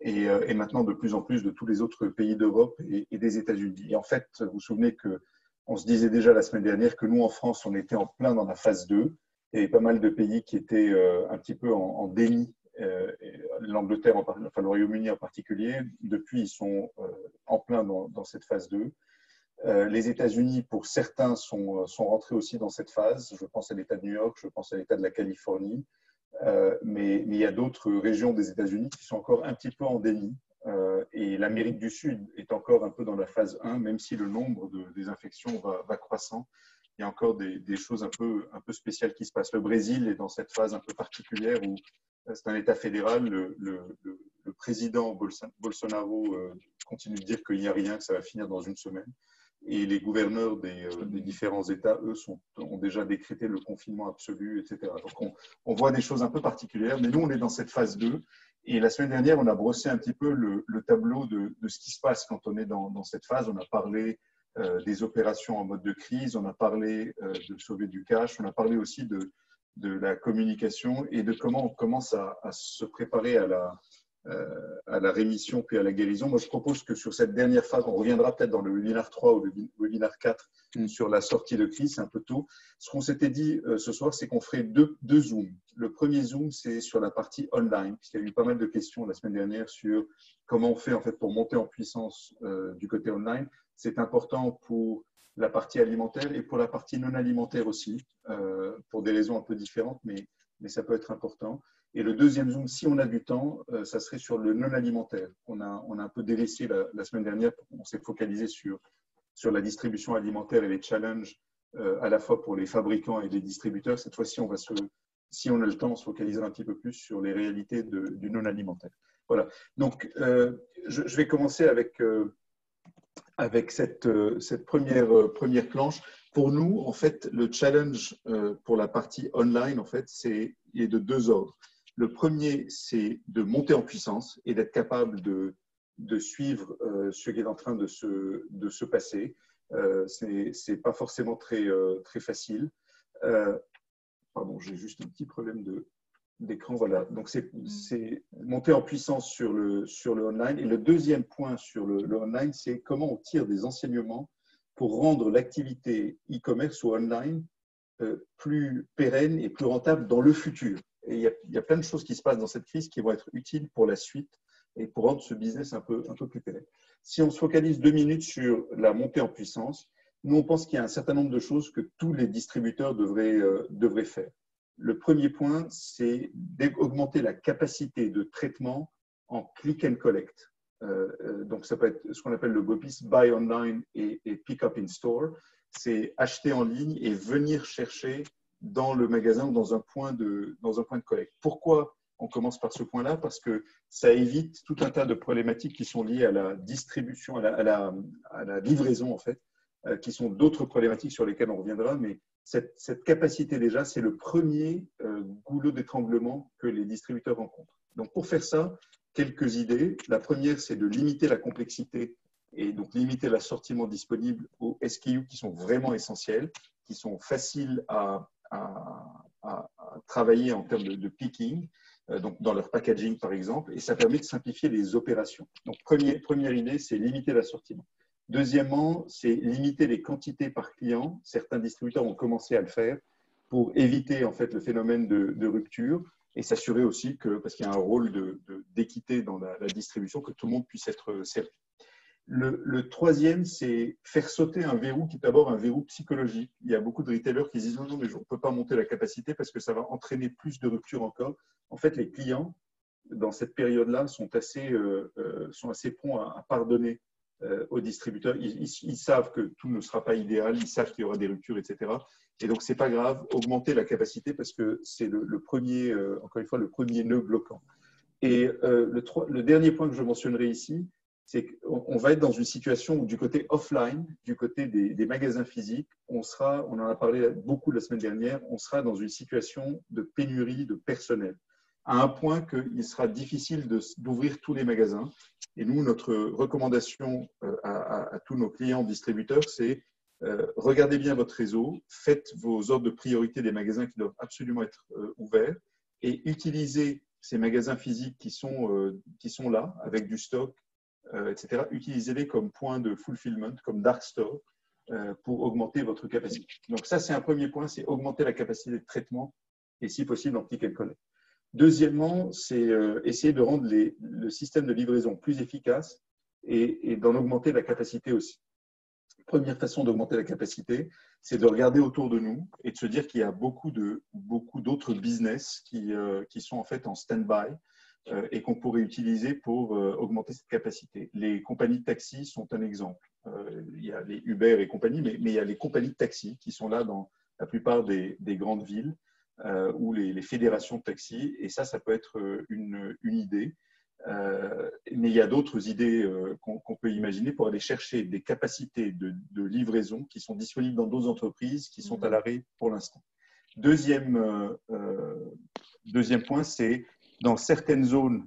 et maintenant de plus en plus de tous les autres pays d'Europe et des États-Unis. Et en fait, vous vous souvenez qu'on se disait déjà la semaine dernière que nous, en France, on était en plein dans la phase 2. Il y avait pas mal de pays qui étaient un petit peu en déni. L'Angleterre, enfin le Royaume-Uni en particulier, depuis, ils sont en plein dans cette phase 2. Les États-Unis, pour certains, sont rentrés aussi dans cette phase. Je pense à l'État de New York, je pense à l'État de la Californie. Mais il y a d'autres régions des États-Unis qui sont encore un petit peu en déni. Et l'Amérique du Sud est encore un peu dans la phase 1, même si le nombre des infections va croissant. il y a encore des choses un peu spéciales qui se passent. Le Brésil est dans cette phase un peu particulière où c'est un État fédéral. Le président Bolsonaro continue de dire qu'il n'y a rien, que ça va finir dans une semaine. Et les gouverneurs des différents États, eux, ont déjà décrété le confinement absolu, etc. Donc, on voit des choses un peu particulières. Mais nous, on est dans cette phase 2. Et la semaine dernière, on a brossé un petit peu le tableau de ce qui se passe quand on est dans cette phase. On a parlé des opérations en mode de crise, on a parlé de sauver du cash, on a parlé aussi de la communication et de comment on commence à se préparer à la rémission puis à la guérison. Moi, je propose que sur cette dernière phase, on reviendra peut-être dans le webinaire 3 ou le webinaire 4 sur la sortie de crise, c'est un peu tôt. Ce qu'on s'était dit ce soir, c'est qu'on ferait deux zooms. Le premier zoom, c'est sur la partie online, puisqu'il y a eu pas mal de questions la semaine dernière sur comment on fait en fait pour monter en puissance du côté online. C'est important pour la partie alimentaire et pour la partie non alimentaire aussi, pour des raisons un peu différentes, mais ça peut être important. Et le deuxième zoom, si on a du temps, ça serait sur le non alimentaire. On a un peu délaissé la semaine dernière, on s'est focalisé sur la distribution alimentaire et les challenges à la fois pour les fabricants et les distributeurs. Cette fois-ci, si on a le temps, on se focalisera un petit peu plus sur les réalités du non alimentaire. Voilà. Donc, je vais commencer avec cette première planche. Pour nous, en fait, le challenge pour la partie online, en fait, il est de deux ordres. Le premier, c'est de monter en puissance et d'être capable de suivre ce qui est en train de se passer. C'est pas forcément très facile. Pardon, j'ai juste un petit problème d'écran. Voilà. Donc, c'est monter en puissance sur le online. Et le deuxième point sur le online, c'est comment on tire des enseignements pour rendre l'activité e-commerce ou online plus pérenne et plus rentable dans le futur. Et il y a plein de choses qui se passent dans cette crise qui vont être utiles pour la suite et pour rendre ce business un peu plus pérenne. Si on se focalise 2 minutes sur la montée en puissance, nous, on pense qu'il y a un certain nombre de choses que tous les distributeurs devraient faire. Le premier point, c'est d'augmenter la capacité de traitement en click and collect. Donc, ça peut être ce qu'on appelle le BOPIS, Buy Online et Pick Up in Store. C'est acheter en ligne et venir chercher dans le magasin ou dans un point de collecte. Pourquoi on commence par ce point-là? Parce que ça évite tout un tas de problématiques qui sont liées à la distribution, à la livraison, en fait, qui sont d'autres problématiques sur lesquelles on reviendra, mais cette capacité déjà, c'est le premier goulot d'étranglement que les distributeurs rencontrent. Donc, pour faire ça, quelques idées. La première, c'est de limiter la complexité et donc limiter l'assortiment disponible aux SKU qui sont vraiment essentiels, qui sont faciles à travailler en termes de picking, donc dans leur packaging par exemple, et ça permet de simplifier les opérations. Donc, première idée, c'est limiter l'assortiment. Deuxièmement, c'est limiter les quantités par client. Certains distributeurs ont commencé à le faire pour éviter en fait le phénomène de rupture et s'assurer aussi que, parce qu'il y a un rôle d'équité dans la distribution, que tout le monde puisse être servi. Le troisième, c'est faire sauter un verrou qui est d'abord un verrou psychologique. Il y a beaucoup de retailers qui disent non, mais on ne peut pas monter la capacité parce que ça va entraîner plus de rupture encore. En fait, les clients, dans cette période-là, sont assez prompts à pardonner aux distributeurs. Ils savent que tout ne sera pas idéal, ils savent qu'il y aura des ruptures, etc. Et donc, ce n'est pas grave, augmenter la capacité parce que c'est le premier, encore une fois, le premier nœud bloquant. Et le dernier point que je mentionnerai ici, c'est qu'on va être dans une situation où du côté offline, du côté des magasins physiques, on en a parlé beaucoup la semaine dernière, on sera dans une situation de pénurie de personnel, à un point qu'il sera difficile d'ouvrir tous les magasins. Et nous, notre recommandation à tous nos clients distributeurs, c'est regardez bien votre réseau, faites vos ordres de priorité des magasins qui doivent absolument être ouverts et utilisez ces magasins physiques qui sont là, avec du stock, etc. Utilisez-les comme point de fulfillment, comme dark store, pour augmenter votre capacité. Donc ça, c'est un premier point, c'est augmenter la capacité de traitement et si possible en click and collect. Deuxièmement, c'est essayer de rendre le système de livraison plus efficace et d'en augmenter la capacité aussi. Première façon d'augmenter la capacité, c'est de regarder autour de nous et de se dire qu'il y a beaucoup d'autres business qui sont en fait en stand-by. et qu'on pourrait utiliser pour augmenter cette capacité. Les compagnies de taxi sont un exemple. Il y a les Uber et compagnie, mais il y a les compagnies de taxi qui sont là dans la plupart des grandes villes ou les fédérations de taxi, et ça peut être une idée. Mais il y a d'autres idées qu'on peut imaginer pour aller chercher des capacités de livraison qui sont disponibles dans d'autres entreprises qui sont à l'arrêt pour l'instant. Deuxième point, c'est dans certaines zones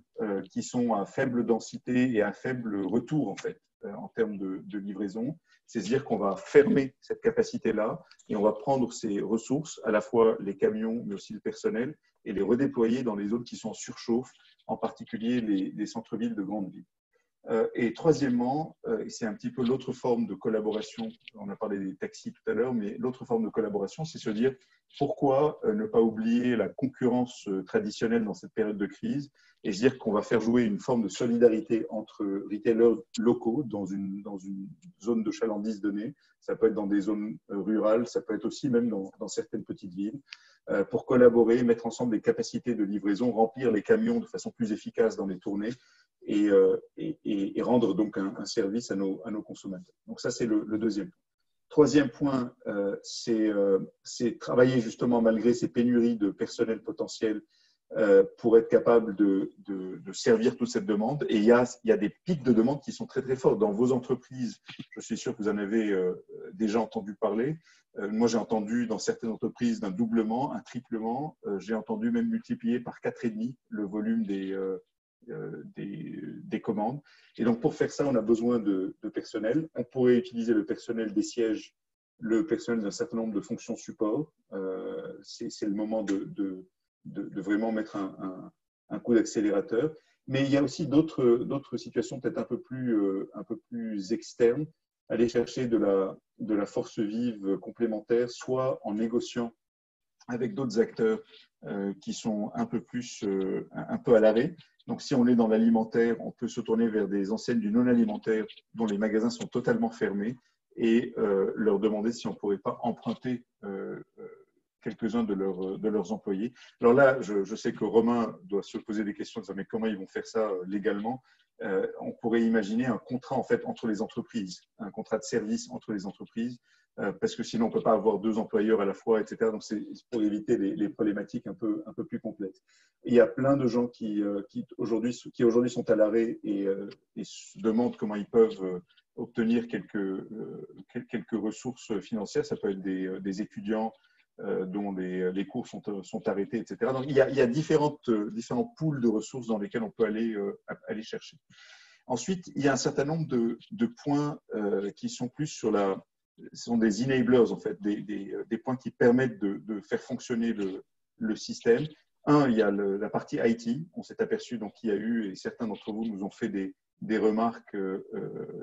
qui sont à faible densité et à faible retour en fait en termes de livraison, c'est-à-dire qu'on va fermer cette capacité-là et on va prendre ces ressources, à la fois les camions mais aussi le personnel, et les redéployer dans les zones qui sont en surchauffe, en particulier les centres-villes de grandes villes. Et troisièmement, c'est un petit peu l'autre forme de collaboration, on a parlé des taxis tout à l'heure, mais l'autre forme de collaboration, c'est se dire pourquoi ne pas oublier la concurrence traditionnelle dans cette période de crise et se dire qu'on va faire jouer une forme de solidarité entre retailers locaux dans une zone de chalandise donnée. Ça peut être dans des zones rurales, ça peut être aussi même dans certaines petites villes, pour collaborer, mettre ensemble des capacités de livraison, remplir les camions de façon plus efficace dans les tournées et rendre donc un service à nos consommateurs. Donc ça, c'est le deuxième point. Troisième point, c'est travailler justement malgré ces pénuries de personnel potentiel pour être capable de servir toute cette demande. Et il y a des pics de demande qui sont très très forts dans vos entreprises. Je suis sûr que vous en avez déjà entendu parler. Moi, j'ai entendu dans certaines entreprises d'un doublement, un triplement. J'ai entendu même multiplier par 4,5 le volume des commandes. Et donc, pour faire ça, on a besoin de personnel. On pourrait utiliser le personnel des sièges, le personnel d'un certain nombre de fonctions support. C'est le moment de vraiment mettre un coup d'accélérateur. Mais il y a aussi d'autres situations peut-être un peu plus externes. Aller chercher de la force vive complémentaire, soit en négociant avec d'autres acteurs qui sont un peu à l'arrêt. Donc, si on est dans l'alimentaire, on peut se tourner vers des enseignes du non-alimentaire dont les magasins sont totalement fermés et leur demander si on ne pourrait pas emprunter quelques-uns de leurs employés. Alors là, je sais que Romain doit se poser des questions, mais comment ils vont faire ça légalement? On pourrait imaginer un contrat en fait entre les entreprises, un contrat de service entre les entreprises, parce que sinon on ne peut pas avoir deux employeurs à la fois, etc. Donc c'est pour éviter les problématiques un peu plus complexes. Et il y a plein de gens qui aujourd'hui sont à l'arrêt et se demandent comment ils peuvent obtenir quelques ressources financières. Ça peut être des étudiants dont les cours sont arrêtés, etc. Donc, il y a différents pools de ressources dans lesquels on peut aller chercher. Ensuite, il y a un certain nombre de points qui sont plus ce sont des enablers, en fait, des points qui permettent de faire fonctionner le système. Il y a la partie IT. On s'est aperçu qu'il y a eu, et certains d'entre vous nous ont fait des remarques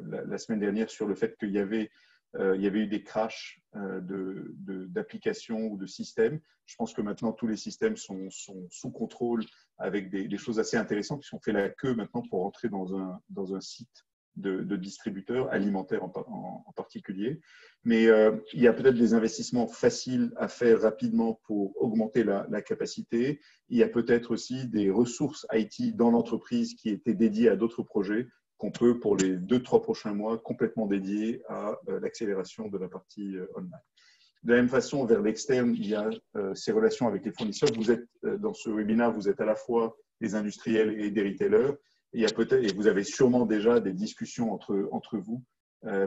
la semaine dernière sur le fait qu'il y avait eu des crashs d'applications ou de systèmes. Je pense que maintenant, tous les systèmes sont sous contrôle avec des choses assez intéressantes puisqu'on fait la queue maintenant pour entrer dans un site de distributeurs alimentaires en particulier. Mais il y a peut-être des investissements faciles à faire rapidement pour augmenter la capacité. Il y a peut-être aussi des ressources IT dans l'entreprise qui étaient dédiées à d'autres projets qu'on peut, pour les 2-3 prochains mois, complètement dédier à l'accélération de la partie online. De la même façon, vers l'externe, il y a ces relations avec les fournisseurs. Vous êtes, dans ce webinaire, vous êtes à la fois des industriels et des retailers. Et vous avez sûrement déjà des discussions entre vous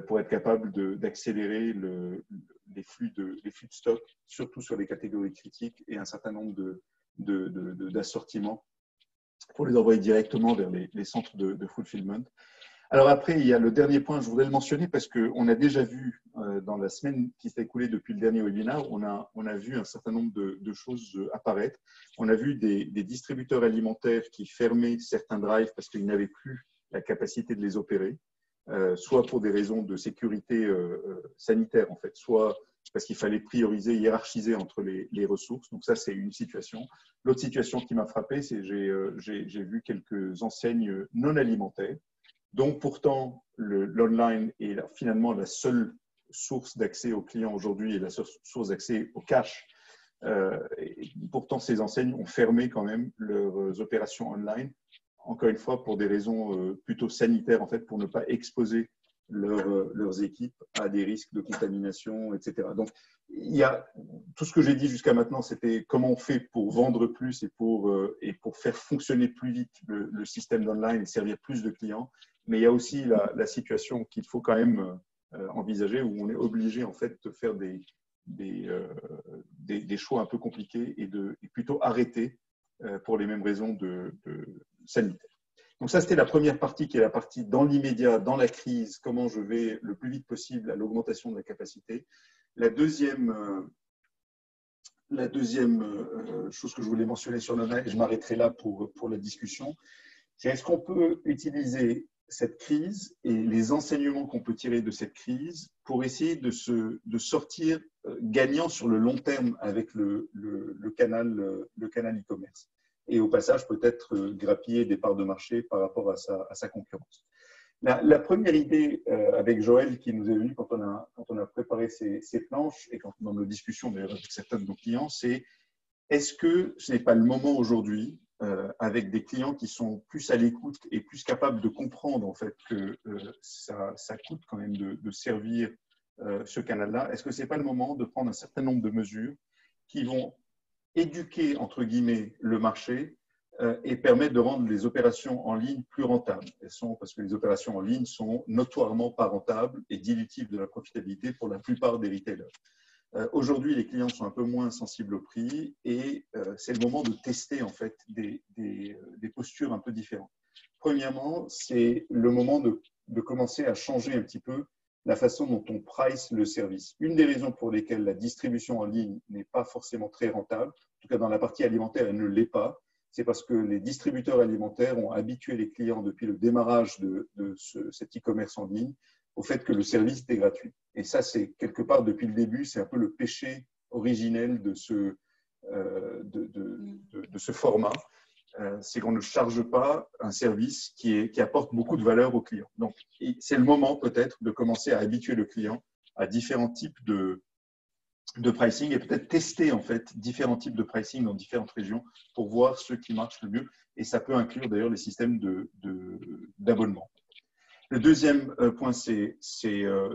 pour être capable d'accélérer les flux de stock, surtout sur les catégories critiques et un certain nombre d'assortiments pour les envoyer directement vers les centres de fulfillment. Alors après, il y a le dernier point, je voudrais le mentionner parce qu'on a déjà vu dans la semaine qui s'est écoulée depuis le dernier webinaire, on a vu un certain nombre de choses apparaître. On a vu des distributeurs alimentaires qui fermaient certains drives parce qu'ils n'avaient plus la capacité de les opérer, soit pour des raisons de sécurité sanitaire en fait, soit parce qu'il fallait prioriser, hiérarchiser entre les ressources. Donc ça, c'est une situation. L'autre situation qui m'a frappé, c'est que j'ai vu quelques enseignes non alimentaires. Donc, pourtant, l'online est finalement la seule source d'accès aux clients aujourd'hui et la seule source d'accès au cash. Et pourtant, ces enseignes ont fermé quand même leurs opérations online encore une fois, pour des raisons plutôt sanitaires, en fait, pour ne pas exposer leurs équipes à des risques de contamination, etc. Donc, il y a, tout ce que j'ai dit jusqu'à maintenant, c'était comment on fait pour vendre plus et pour faire fonctionner plus vite le système d'online et servir plus de clients. Mais il y a aussi la situation qu'il faut quand même envisager, où on est obligé en fait de faire des choix un peu compliqués et plutôt arrêter pour les mêmes raisons sanitaires. Donc ça, c'était la première partie qui est la partie dans l'immédiat, dans la crise, comment je vais le plus vite possible à l'augmentation de la capacité. La deuxième chose que je voulais mentionner sur l'online, et je m'arrêterai là pour la discussion, c'est est-ce qu'on peut utiliser cette crise et les enseignements qu'on peut tirer de cette crise pour essayer de sortir gagnant sur le long terme avec le canal e-commerce. Et au passage, peut-être grappiller des parts de marché par rapport à sa concurrence. La première idée avec Joël qui nous est venue quand on a préparé ces planches et dans nos discussions avec certains de nos clients, c'est est-ce que ce n'est pas le moment aujourd'hui, avec des clients qui sont plus à l'écoute et plus capables de comprendre en fait que ça coûte quand même de servir ce canal-là, est-ce que ce n'est pas le moment de prendre un certain nombre de mesures qui vont éduquer, entre guillemets, le marché et permettre de rendre les opérations en ligne plus rentables. Parce que les opérations en ligne sont notoirement pas rentables et dilutives de la profitabilité pour la plupart des retailers. Aujourd'hui, les clients sont un peu moins sensibles au prix et c'est le moment de tester en fait des postures un peu différentes. Premièrement, c'est le moment de commencer à changer un petit peu la façon dont on price le service. Une des raisons pour lesquelles la distribution en ligne n'est pas forcément très rentable, en tout cas dans la partie alimentaire, elle ne l'est pas, c'est parce que les distributeurs alimentaires ont habitué les clients depuis le démarrage de cet e-commerce en ligne au fait que le service est gratuit. Et ça, c'est quelque part depuis le début, c'est un peu le péché originel de ce format. C'est qu'on ne charge pas un service qui apporte beaucoup de valeur au client. Donc, c'est le moment peut-être de commencer à habituer le client à différents types de pricing et peut-être tester en fait différents types de pricing dans différentes régions pour voir ce qui marche le mieux. Et ça peut inclure d'ailleurs les systèmes d'abonnement. Le deuxième point, c'est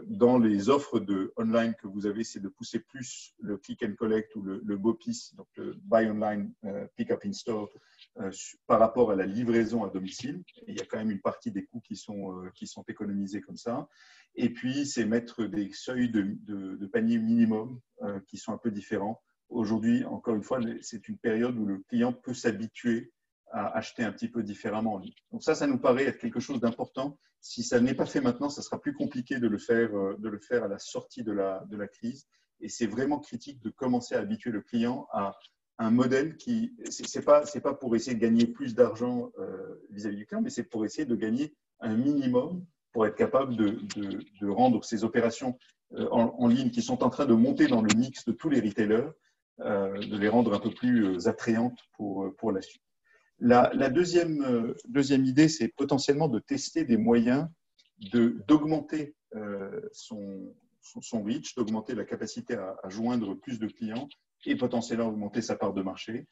dans les offres online que vous avez, c'est de pousser plus le click and collect ou le BOPIS, donc le Buy Online, Pick Up in Store, par rapport à la livraison à domicile. Et il y a quand même une partie des coûts qui sont économisés comme ça. Et puis, c'est mettre des seuils de panier minimum qui sont un peu différents. Aujourd'hui, encore une fois, c'est une période où le client peut s'habituer à acheter un petit peu différemment en ligne. Donc ça nous paraît être quelque chose d'important. Si ça n'est pas fait maintenant, ça sera plus compliqué de le faire à la sortie de la crise. Et c'est vraiment critique de commencer à habituer le client à un modèle qui, c'est pas pour essayer de gagner plus d'argent vis-à-vis du client, mais c'est pour essayer de gagner un minimum pour être capable de rendre ces opérations en ligne qui sont en train de monter dans le mix de tous les retailers, de les rendre un peu plus attrayantes pour la suite. La deuxième idée, c'est potentiellement de tester des moyens d'augmenter son reach, d'augmenter la capacité à joindre plus de clients et potentiellement augmenter sa part de marché.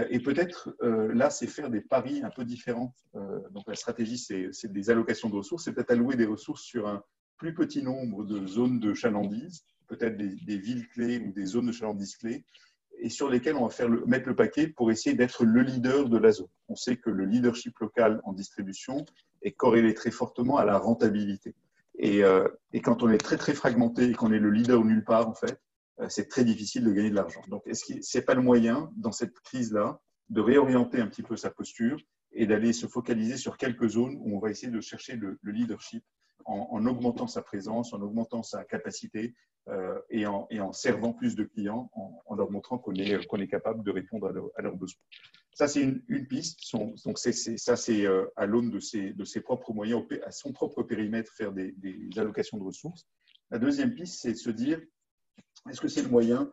Et peut-être, là, c'est faire des paris un peu différents. Donc, la stratégie, c'est des allocations de ressources. C'est peut-être allouer des ressources sur un plus petit nombre de zones de chalandise, peut-être des villes clés ou des zones de chalandise clés, et sur lesquels on va mettre le paquet pour essayer d'être le leader de la zone. On sait que le leadership local en distribution est corrélé très fortement à la rentabilité. Et quand on est très, très fragmenté et qu'on est le leader nulle part, en fait, c'est très difficile de gagner de l'argent. Donc, est-ce que ce n'est pas le moyen, dans cette crise-là, de réorienter un petit peu sa posture et d'aller se focaliser sur quelques zones où on va essayer de chercher le leadership en augmentant sa présence, en augmentant sa capacité et en servant plus de clients, en leur montrant qu'on est capable de répondre à leurs besoins. Ça, c'est une piste. Donc, c'est à l'aune de ses propres moyens, à son propre périmètre, faire des allocations de ressources. La deuxième piste, c'est de se dire, est-ce que c'est le moyen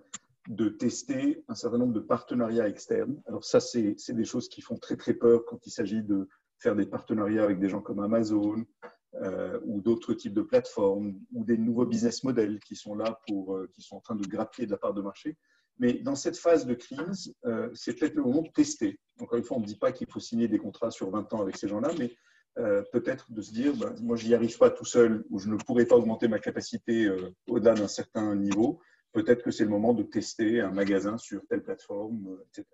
de tester un certain nombre de partenariats externes? Alors ça, c'est des choses qui font très, très peur quand il s'agit de faire des partenariats avec des gens comme Amazon ou d'autres types de plateformes ou des nouveaux business models qui sont là qui sont en train de grappiller de la part de marché. Mais dans cette phase de crise, c'est peut-être le moment de tester. Encore une fois, on ne dit pas qu'il faut signer des contrats sur 20 ans avec ces gens-là, mais peut-être de se dire, moi, je n'y arrive pas tout seul, ou je ne pourrais pas augmenter ma capacité au-delà d'un certain niveau. Peut-être que c'est le moment de tester un magasin sur telle plateforme, etc.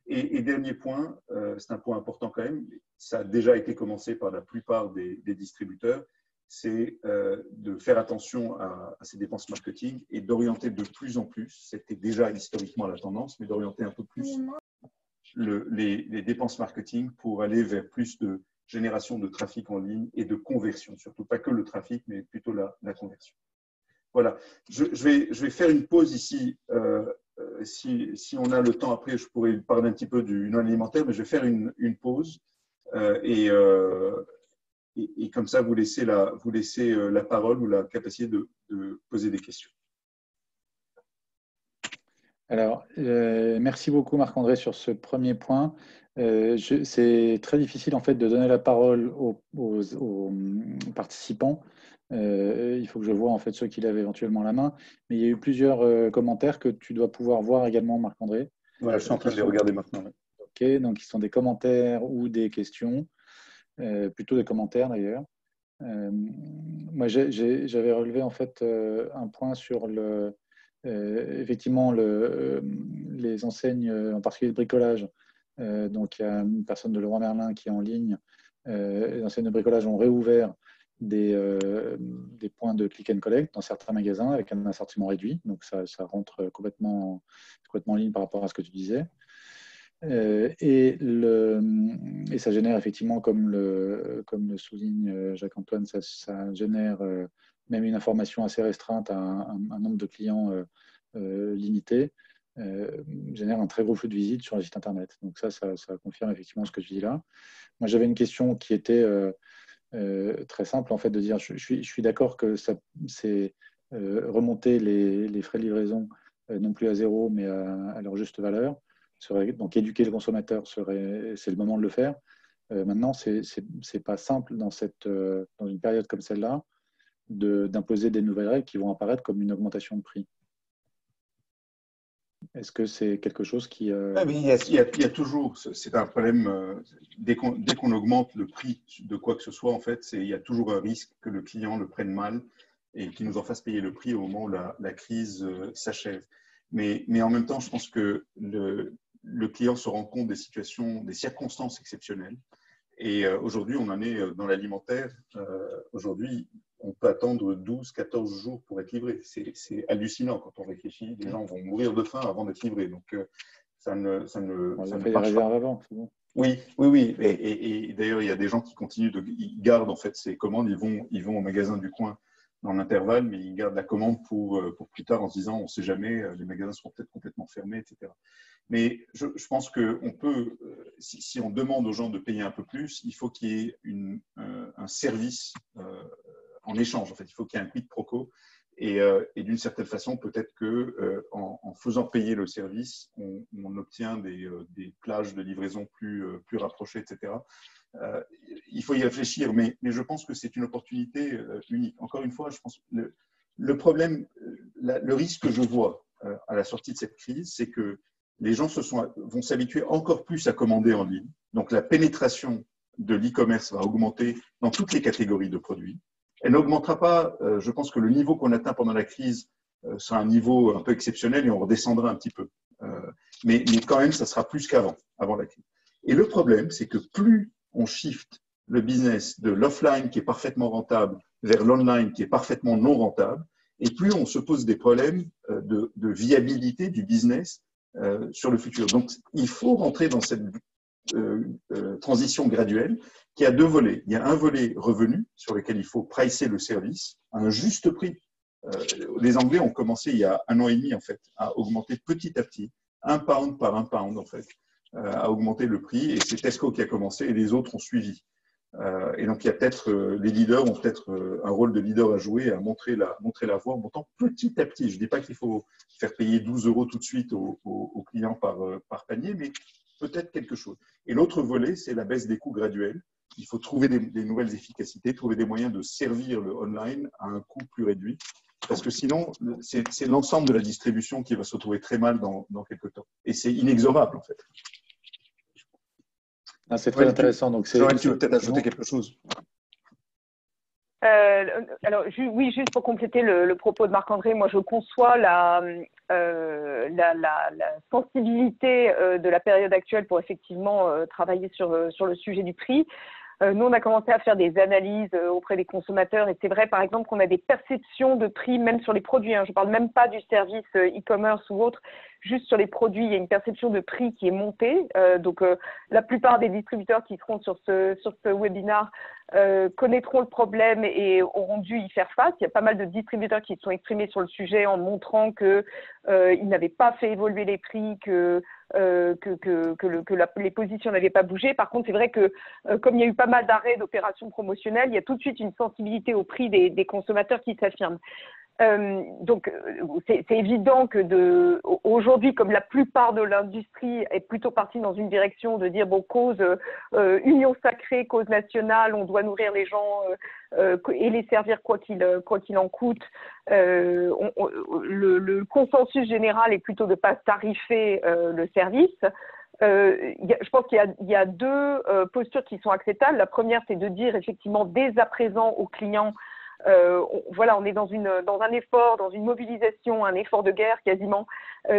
Et dernier point, c'est un point important quand même, ça a déjà été commencé par la plupart des distributeurs, c'est de faire attention à ces dépenses marketing et d'orienter de plus en plus, c'était déjà historiquement la tendance, mais d'orienter un peu plus les dépenses marketing pour aller vers plus de génération de trafic en ligne et de conversion, surtout pas que le trafic, mais plutôt la conversion. Voilà, je vais faire une pause ici. Si on a le temps après, je pourrais parler un petit peu du non-alimentaire, mais je vais faire une pause et comme ça, vous laissez la parole ou la capacité de poser des questions.
Alors, merci beaucoup Marc-André sur ce premier point. C'est très difficile en fait de donner la parole aux participants. Il faut que je vois en fait ceux qui lèvent éventuellement la main. Mais il y a eu plusieurs commentaires que tu dois pouvoir voir également, Marc-André.
Voilà, je suis en train de les regarder maintenant.
Ok, donc ils sont des commentaires ou des questions, plutôt des commentaires d'ailleurs. Moi, j'avais relevé en fait un point sur effectivement les enseignes, en particulier de bricolage. Donc, il y a une personne de Leroy Merlin qui est en ligne. Les enseignes de bricolage ont réouvert des points de click and collect dans certains magasins avec un assortiment réduit. Donc, ça rentre complètement en ligne par rapport à ce que tu disais. Et ça génère effectivement, comme le souligne Jacques-Antoine, ça génère même une information assez restreinte à un nombre de clients limité, génère un très gros flux de visites sur le site internet. Donc ça confirme effectivement ce que tu dis là. Moi, j'avais une question qui était très simple en fait, de dire je suis d'accord que c'est remonter les frais de livraison non plus à zéro, mais à leur juste valeur. Donc éduquer le consommateur c'est le moment de le faire. Maintenant, c'est pas simple dans une période comme celle-là d'imposer des nouvelles règles qui vont apparaître comme une augmentation de prix. Est-ce que c'est quelque chose qui…
Mais il y a toujours, c'est un problème, dès qu'on augmente le prix de quoi que ce soit, en fait, il y a toujours un risque que le client le prenne mal et qu'il nous en fasse payer le prix au moment où la crise s'achève. Mais en même temps, je pense que le client se rend compte des circonstances exceptionnelles. Et aujourd'hui, on en est dans l'alimentaire. Aujourd'hui, on peut attendre 12, 14 jours pour être livré. C'est hallucinant quand on réfléchit. Les gens vont mourir de faim avant d'être livrés. Donc, ça ne
fait des réserves avant, c'est bon.
Oui. Et d'ailleurs, il y a des gens qui continuent ils gardent en fait ces commandes. Ils vont au magasin du coin dans l'intervalle, mais ils gardent la commande pour plus tard en se disant on ne sait jamais, les magasins seront peut-être complètement fermés, etc. Mais je pense qu'on peut, si on demande aux gens de payer un peu plus, il faut qu'il y ait un service en échange. En fait, il faut qu'il y ait un quid pro quo. Et d'une certaine façon, peut-être qu'en faisant payer le service, on obtient des plages de livraison plus rapprochées, etc. Il faut y réfléchir, mais je pense que c'est une opportunité unique. Encore une fois, je pense que le problème, le risque que je vois à la sortie de cette crise, c'est que les gens vont s'habituer encore plus à commander en ligne. Donc, la pénétration de l'e-commerce va augmenter dans toutes les catégories de produits. Elle n'augmentera pas, je pense que le niveau qu'on atteint pendant la crise sera un niveau un peu exceptionnel et on redescendra un petit peu. Mais quand même, ça sera plus qu'avant, avant la crise. Et le problème, c'est que plus on shift le business de l'offline qui est parfaitement rentable vers l'online qui est parfaitement non rentable, et plus on se pose des problèmes de viabilité du business sur le futur. Donc, il faut rentrer dans cette transition graduelle qui a deux volets. Il y a un volet revenu sur lequel il faut pricer le service à un juste prix. Les Anglais ont commencé il y a 1 an et demi en fait à augmenter petit à petit, 1 pound par 1 pound en fait, à augmenter le prix. Et c'est Tesco qui a commencé et les autres ont suivi. Et donc il y a peut-être les leaders ont peut-être un rôle de leader à jouer, à montrer la voie en montant petit à petit. Je ne dis pas qu'il faut faire payer 12 € tout de suite aux clients par panier, mais peut-être quelque chose. Et l'autre volet, c'est la baisse des coûts graduels il faut trouver des nouvelles efficacités, trouver des moyens de servir le online à un coût plus réduit. Parce que sinon, c'est l'ensemble de la distribution qui va se retrouver très mal dans quelques temps. Et c'est inexorable, en fait.
Ah, c'est très intéressant. Donc,
Joël, tu veux peut-être ajouter quelque chose?
Alors, oui, juste pour compléter le propos de Marc-André, moi je conçois la sensibilité de la période actuelle pour effectivement travailler sur le sujet du prix. Nous, on a commencé à faire des analyses auprès des consommateurs et c'est vrai, par exemple, qu'on a des perceptions de prix même sur les produits. Je ne parle même pas du service e-commerce ou autre, juste sur les produits, il y a une perception de prix qui est montée. Donc, la plupart des distributeurs qui seront sur ce webinaire connaîtront le problème et auront dû y faire face. Il y a pas mal de distributeurs qui se sont exprimés sur le sujet en montrant qu'ils n'avaient pas fait évoluer les prix, que les positions n'avaient pas bougé. Par contre, c'est vrai que comme il y a eu pas mal d'arrêts d'opérations promotionnelles, il y a tout de suite une sensibilité au prix des consommateurs qui s'affirme. Donc, c'est évident que aujourd'hui, comme la plupart de l'industrie est plutôt partie dans une direction de dire, bon, cause union sacrée, cause nationale, on doit nourrir les gens et les servir quoi qu'il en coûte. Le consensus général est plutôt de ne pas tarifer le service. Je pense qu'il y a deux postures qui sont acceptables. La première, c'est de dire effectivement dès à présent aux clients, voilà, on est dans un effort, dans une mobilisation, un effort de guerre quasiment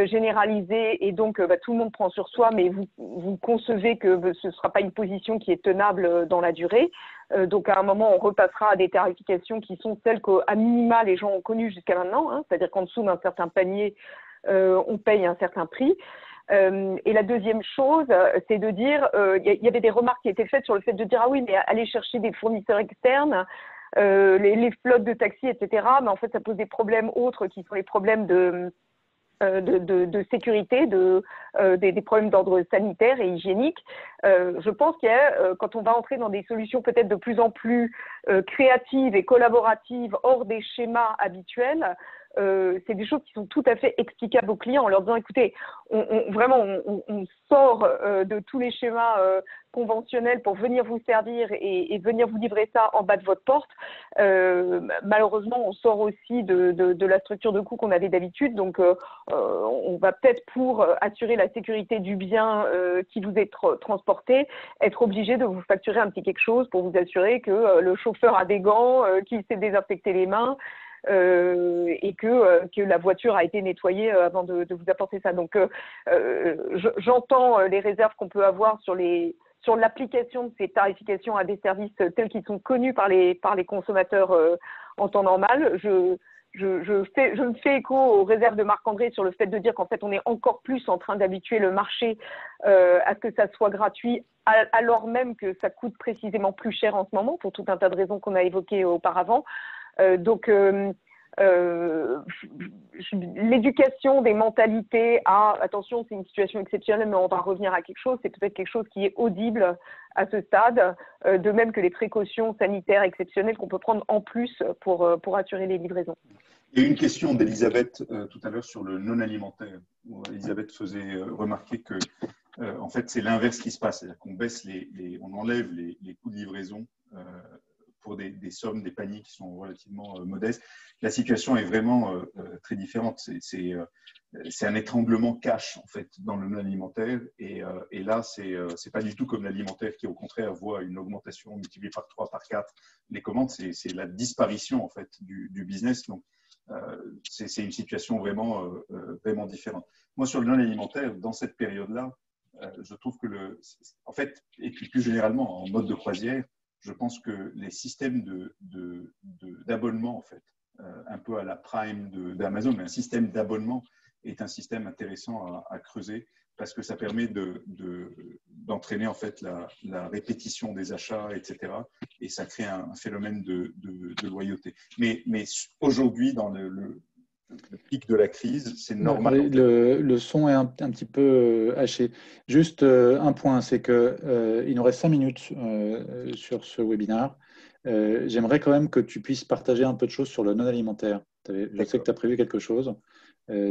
généralisé, et donc tout le monde prend sur soi, mais vous concevez que ce ne sera pas une position qui est tenable dans la durée. Donc à un moment, on repassera à des tarifications qui sont celles qu'à minima les gens ont connues jusqu'à maintenant, c'est-à-dire qu'en dessous d'un certain panier, on paye un certain prix. Et la deuxième chose, c'est de dire, il y avait des remarques qui étaient faites sur le fait de dire, ah oui, mais aller chercher des fournisseurs externes, les flottes de taxis, etc. Mais en fait, ça pose des problèmes autres qui sont les problèmes de sécurité, des problèmes d'ordre sanitaire et hygiénique. Je pense qu'il y a, quand on va entrer dans des solutions peut-être de plus en plus créatives et collaboratives hors des schémas habituels, c'est des choses qui sont tout à fait explicables aux clients en leur disant, écoutez, on sort de tous les schémas conventionnels pour venir vous servir et venir vous livrer ça en bas de votre porte. Malheureusement, on sort aussi de la structure de coût qu'on avait d'habitude. Donc, on va peut-être, pour assurer la sécurité du bien qui vous est transporté, être obligé de vous facturer un petit quelque chose pour vous assurer que le chauffeur a des gants, qu'il s'est désinfecté les mains, et que la voiture a été nettoyée avant de vous apporter ça. Donc, j'entends les réserves qu'on peut avoir sur l'application de ces tarifications à des services tels qu'ils sont connus par les consommateurs en temps normal. Je me fais écho aux réserves de Marc-André sur le fait de dire qu'en fait, on est encore plus en train d'habituer le marché à ce que ça soit gratuit, alors même que ça coûte précisément plus cher en ce moment, pour tout un tas de raisons qu'on a évoquées auparavant. Donc, l'éducation des mentalités à attention, c'est une situation exceptionnelle, mais on va revenir à quelque chose, c'est peut-être quelque chose qui est audible à ce stade, de même que les précautions sanitaires exceptionnelles qu'on peut prendre en plus pour assurer les livraisons.
Il y a une question d'Elisabeth tout à l'heure sur le non-alimentaire, où Elisabeth faisait remarquer que en fait, c'est l'inverse qui se passe, c'est-à-dire qu'on baisse on enlève les coûts de livraison pour des sommes, des paniers qui sont relativement modestes. La situation est vraiment très différente. C'est un étranglement cash, en fait, dans le non-alimentaire. Et là, c'est pas du tout comme l'alimentaire qui, au contraire, voit une augmentation multipliée par 3, par 4. Les commandes, c'est la disparition, en fait, du business. Donc, c'est une situation vraiment, vraiment différente. Moi, sur le non-alimentaire, dans cette période-là, je trouve que en fait, et puis plus généralement, en mode de croisière, je pense que les systèmes d'abonnement, en fait, un peu à la Prime d'Amazon, mais un système d'abonnement est un système intéressant à creuser parce que ça permet d'entraîner en fait la répétition des achats, etc. Et ça crée un phénomène de loyauté. Mais aujourd'hui, dans le pic de la crise, c'est normal.
Le son est un petit peu haché. Juste un point, c'est qu'il nous reste 5 minutes sur ce webinaire. J'aimerais quand même que tu puisses partager un peu de choses sur le non-alimentaire. Je sais que tu as prévu quelque chose.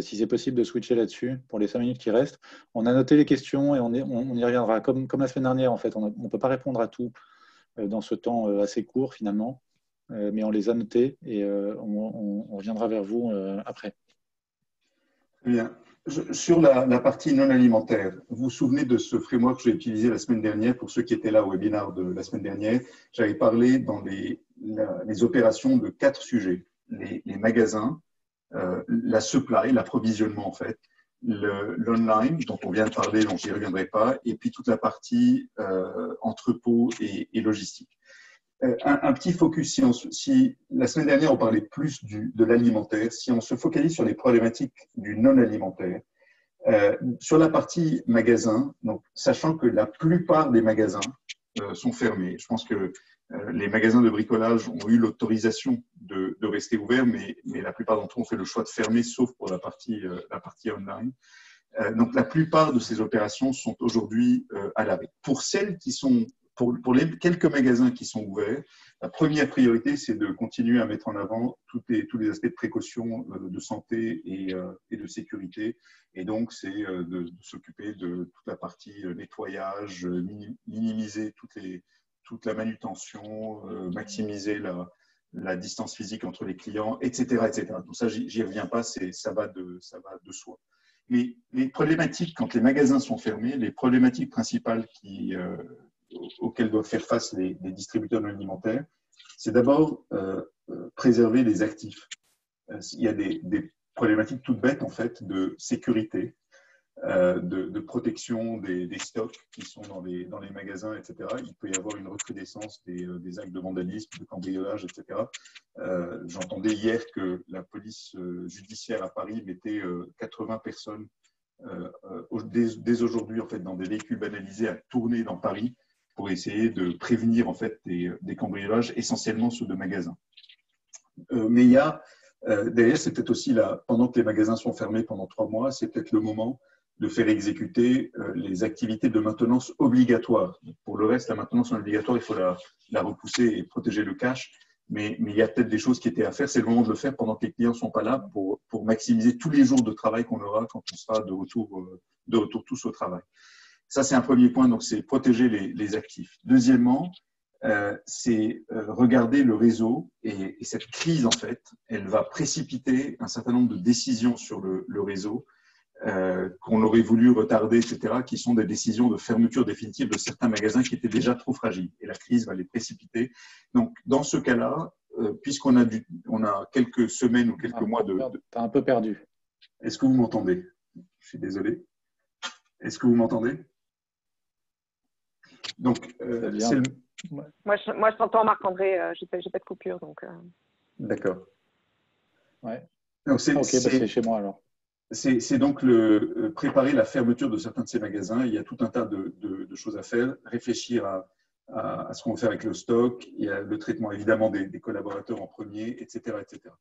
Si c'est possible de switcher là-dessus pour les 5 minutes qui restent. On a noté les questions et on y reviendra. Comme la semaine dernière, en fait, on ne peut pas répondre à tout dans ce temps assez court finalement, mais on les a notés et on reviendra vers vous après.
Bien. Sur la partie non alimentaire, vous vous souvenez de ce framework que j'ai utilisé la semaine dernière, pour ceux qui étaient là au webinaire de la semaine dernière. J'avais parlé dans les opérations de 4 sujets. Les magasins, la supply, l'approvisionnement en fait, l'online, dont on vient de parler, dont je n'y reviendrai pas, et puis toute la partie entrepôt et logistique. Un petit focus, si la semaine dernière on parlait plus de l'alimentaire, si on se focalise sur les problématiques du non-alimentaire, sur la partie magasin, donc, sachant que la plupart des magasins sont fermés, je pense que les magasins de bricolage ont eu l'autorisation de rester ouverts, mais la plupart d'entre eux ont fait le choix de fermer, sauf pour la partie online. Donc la plupart de ces opérations sont aujourd'hui à l'arrêt. Pour celles qui sont Pour les quelques magasins qui sont ouverts, la première priorité, c'est de continuer à mettre en avant tous les aspects de précaution, de santé et de sécurité. Et donc, c'est de s'occuper de toute la partie nettoyage, minimiser toute la manutention, maximiser la distance physique entre les clients, etc., etc. Donc ça, j'y reviens pas, ça va de soi. Mais les problématiques, quand les magasins sont fermés, les problématiques principales auxquels doivent faire face les distributeurs non alimentaires, c'est d'abord préserver les actifs. Il y a des problématiques toutes bêtes en fait de sécurité, de protection des stocks qui sont dans les magasins, etc. Il peut y avoir une recrudescence des actes de vandalisme, de cambriolage, etc. J'entendais hier que la police judiciaire à Paris mettait 80 personnes dès aujourd'hui en fait dans des véhicules banalisés à tourner dans Paris pour essayer de prévenir en fait des cambriolages, essentiellement ceux de magasins. Mais il y a, d'ailleurs, c'est peut-être aussi là, pendant que les magasins sont fermés pendant 3 mois, c'est peut-être le moment de faire exécuter les activités de maintenance obligatoires. Pour le reste, la maintenance non obligatoire, il faut la repousser et protéger le cash. Mais il y a peut-être des choses qui étaient à faire. C'est le moment de le faire pendant que les clients ne sont pas là pour maximiser tous les jours de travail qu'on aura quand on sera de retour tous au travail. Ça, c'est un premier point, donc c'est protéger les actifs. Deuxièmement, c'est regarder le réseau et cette crise, en fait, elle va précipiter un certain nombre de décisions sur le réseau qu'on aurait voulu retarder, etc., qui sont des décisions de fermeture définitive de certains magasins qui étaient déjà trop fragiles. Et la crise va les précipiter. Donc, dans ce cas-là, puisqu'on a quelques semaines ou quelques mois de…
T'as un peu perdu.
Est-ce que vous m'entendez? Je suis désolé. Est-ce que vous m'entendez? Donc,
Moi, je t'entends, Marc-André. J'ai pas de coupure.
D'accord.
Ouais.
Donc,
c'est chez moi alors.
C'est donc préparer la fermeture de certains de ces magasins. Il y a tout un tas de choses à faire. Réfléchir à ce qu'on va faire avec le stock. Il y a le traitement évidemment des collaborateurs en premier, etc., etc.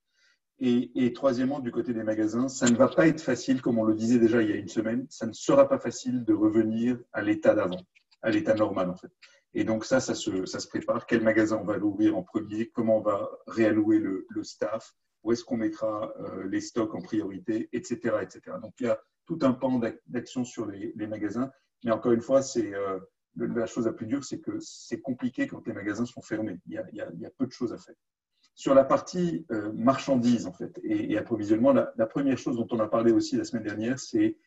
Et troisièmement, du côté des magasins, ça ne va pas être facile, comme on le disait déjà il y a une semaine, ça ne sera pas facile de revenir à l'état d'avant, à l'état normal en fait. Et donc ça se prépare. Quel magasin on va l'ouvrir en premier? Comment on va réallouer le staff? Où est-ce qu'on mettra les stocks en priorité, etc., etc. Donc il y a tout un pan d'action sur les magasins. Mais encore une fois, la chose la plus dure, c'est que c'est compliqué quand les magasins sont fermés. Il y a peu de choses à faire. Sur la partie marchandises en fait, et approvisionnement, la première chose dont on a parlé aussi la semaine dernière, c'est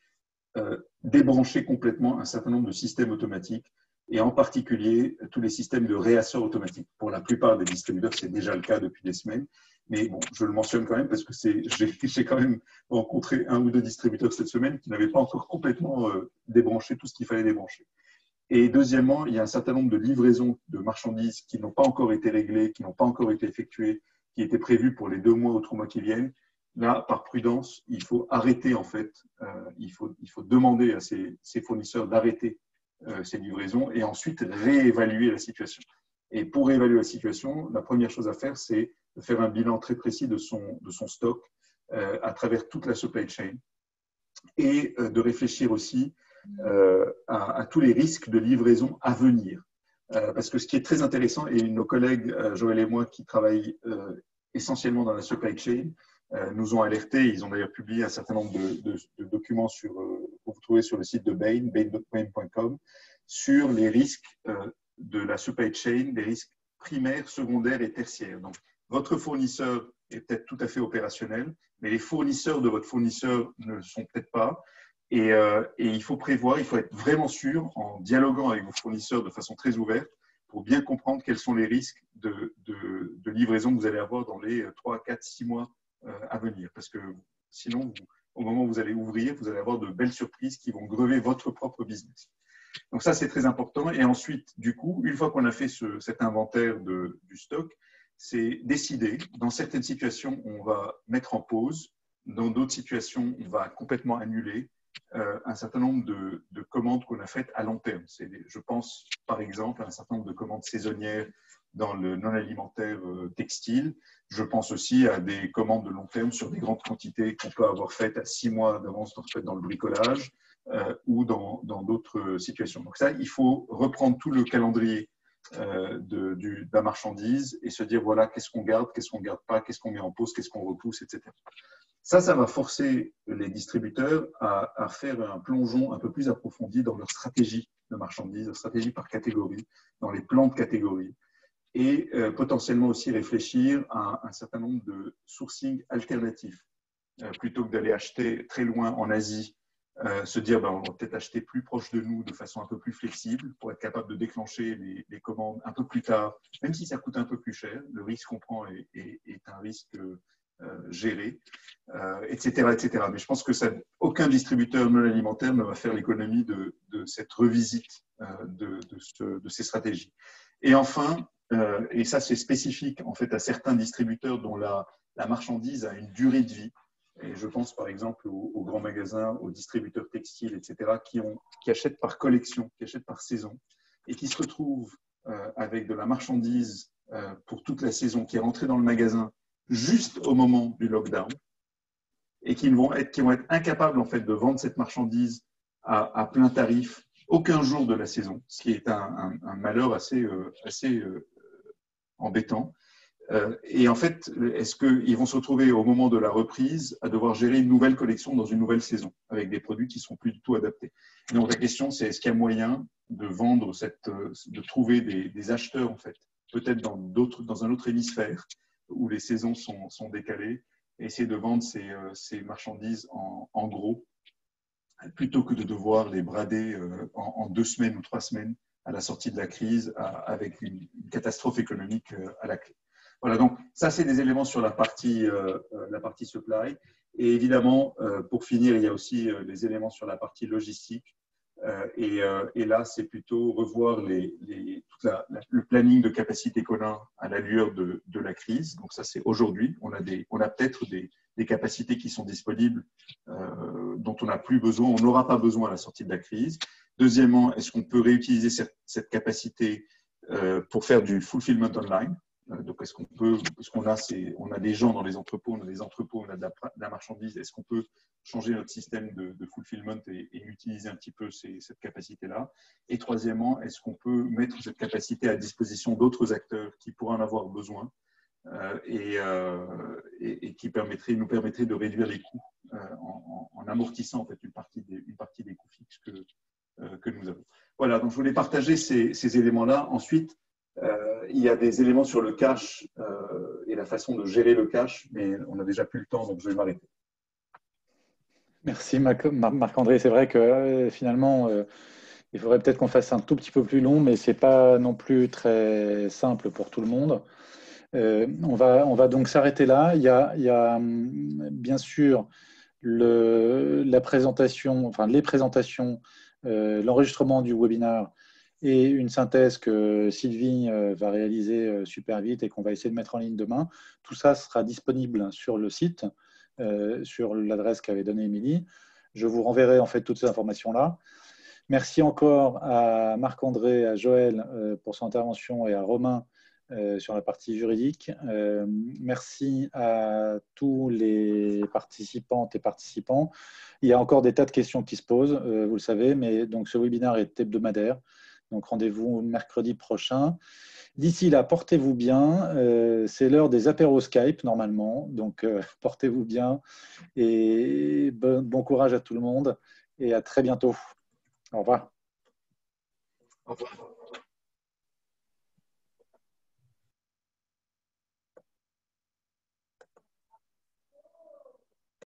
débrancher complètement un certain nombre de systèmes automatiques et en particulier tous les systèmes de réassort automatique. Pour la plupart des distributeurs, c'est déjà le cas depuis des semaines, mais bon, je le mentionne quand même parce que j'ai quand même rencontré 1 ou 2 distributeurs cette semaine qui n'avaient pas encore complètement débranché tout ce qu'il fallait débrancher. Et deuxièmement, il y a un certain nombre de livraisons de marchandises qui n'ont pas encore été réglées, qui n'ont pas encore été effectuées, qui étaient prévues pour les 2 mois ou 3 mois qui viennent. Là, par prudence, il faut arrêter en fait, il faut demander à ces fournisseurs d'arrêter ces livraisons et ensuite réévaluer la situation. Et pour réévaluer la situation, la première chose à faire, c'est de faire un bilan très précis de son stock à travers toute la supply chain et de réfléchir aussi à tous les risques de livraison à venir. Parce que ce qui est très intéressant, et nos collègues Joël et moi qui travaillent essentiellement dans la supply chain nous ont alertés, ils ont d'ailleurs publié un certain nombre de documents que vous trouvez sur le site de Bain, bain.com, sur les risques de la supply chain, les risques primaires, secondaires et tertiaires. Donc, votre fournisseur est peut-être tout à fait opérationnel, mais les fournisseurs de votre fournisseur ne le sont peut-être pas. Et il faut prévoir, il faut être vraiment sûr, en dialoguant avec vos fournisseurs de façon très ouverte, pour bien comprendre quels sont les risques de livraison que vous allez avoir dans les 3, 4, 6 mois à venir. Parce que sinon, au moment où vous allez ouvrir, vous allez avoir de belles surprises qui vont grever votre propre business. Donc ça, c'est très important. Et ensuite, du coup, une fois qu'on a fait cet inventaire du stock, c'est décider. Dans certaines situations, on va mettre en pause. Dans d'autres situations, on va complètement annuler un certain nombre de commandes qu'on a faites à long terme. Je pense, par exemple, à un certain nombre de commandes saisonnières dans le non-alimentaire textile. Je pense aussi à des commandes de long terme sur des grandes quantités qu'on peut avoir faites à 6 mois d'avance dans le bricolage ou dans d'autres situations. Donc ça, il faut reprendre tout le calendrier de la marchandise et se dire, voilà, qu'est-ce qu'on garde pas, qu'est-ce qu'on met en pause, qu'est-ce qu'on repousse, etc. Ça va forcer les distributeurs à faire un plongeon un peu plus approfondi dans leur stratégie de marchandises, leur stratégie par catégorie, dans les plans de catégorie, et potentiellement aussi réfléchir à un certain nombre de sourcing alternatifs. Plutôt que d'aller acheter très loin en Asie, se dire on va peut-être acheter plus proche de nous de façon un peu plus flexible pour être capable de déclencher les commandes un peu plus tard, même si ça coûte un peu plus cher. Le risque qu'on prend est un risque géré, etc., etc. Mais je pense que aucun distributeur non alimentaire ne va faire l'économie de cette revisite de ces stratégies. Et enfin, et ça c'est spécifique en fait à certains distributeurs dont la marchandise a une durée de vie. Et je pense par exemple aux grands magasins, aux distributeurs textiles, etc., qui achètent par collection, qui achètent par saison, et qui se retrouvent avec de la marchandise pour toute la saison qui est rentrée dans le magasin juste au moment du lockdown, et qui vont être incapables en fait de vendre cette marchandise à plein tarif aucun jour de la saison, ce qui est un malheur assez embêtant. Et en fait, est-ce qu'ils vont se retrouver au moment de la reprise à devoir gérer une nouvelle collection dans une nouvelle saison avec des produits qui ne sont plus du tout adaptés? Et donc la question, c'est est-ce qu'il y a moyen de vendre de trouver des acheteurs en fait, peut-être dans un autre hémisphère où les saisons sont décalées, et essayer de vendre ces marchandises en gros plutôt que de devoir les brader en 2 semaines ou 3 semaines à la sortie de la crise avec une catastrophe économique à la clé. Voilà, donc ça, c'est des éléments sur la partie supply. Et évidemment, pour finir, il y a aussi les éléments sur la partie logistique. Et là, c'est plutôt revoir le planning de capacité qu'on a à la lueur de la crise. Donc ça, c'est aujourd'hui. On a peut-être des capacités qui sont disponibles dont on n'a plus besoin, on n'aura pas besoin à la sortie de la crise. Deuxièmement, est-ce qu'on peut réutiliser cette capacité pour faire du fulfillment online? Donc, est-ce qu'on a des gens dans les entrepôts, on a de la marchandise, est-ce qu'on peut changer notre système de fulfillment et utiliser un petit peu cette capacité-là? Et troisièmement, est-ce qu'on peut mettre cette capacité à disposition d'autres acteurs qui pourraient en avoir besoin et qui nous permettraient de réduire les coûts en amortissant en fait une partie des coûts fixes que nous avons. Voilà, donc je voulais partager ces éléments-là. Ensuite, il y a des éléments sur le cash et la façon de gérer le cash, mais on n'a déjà plus le temps, donc je vais m'arrêter.
Merci Marc-André. C'est vrai que finalement, il faudrait peut-être qu'on fasse un tout petit peu plus long, mais ce n'est pas non plus très simple pour tout le monde. On va donc s'arrêter là. Il y a bien sûr la présentation, enfin les présentations, l'enregistrement du webinaire et une synthèse que Sylvie va réaliser super vite et qu'on va essayer de mettre en ligne demain. Tout ça sera disponible sur le site, sur l'adresse qu'avait donnée Émilie. Je vous renverrai en fait toutes ces informations-là. Merci encore à Marc-André, à Joël pour son intervention et à Romain sur la partie juridique. Merci à tous les participantes et participants. Il y a encore des tas de questions qui se posent, vous le savez, mais donc ce webinaire est hebdomadaire. Donc rendez-vous mercredi prochain. D'ici là, portez-vous bien. C'est l'heure des apéros Skype normalement. Donc portez-vous bien et bon courage à tout le monde et à très bientôt. Au revoir.
Au revoir.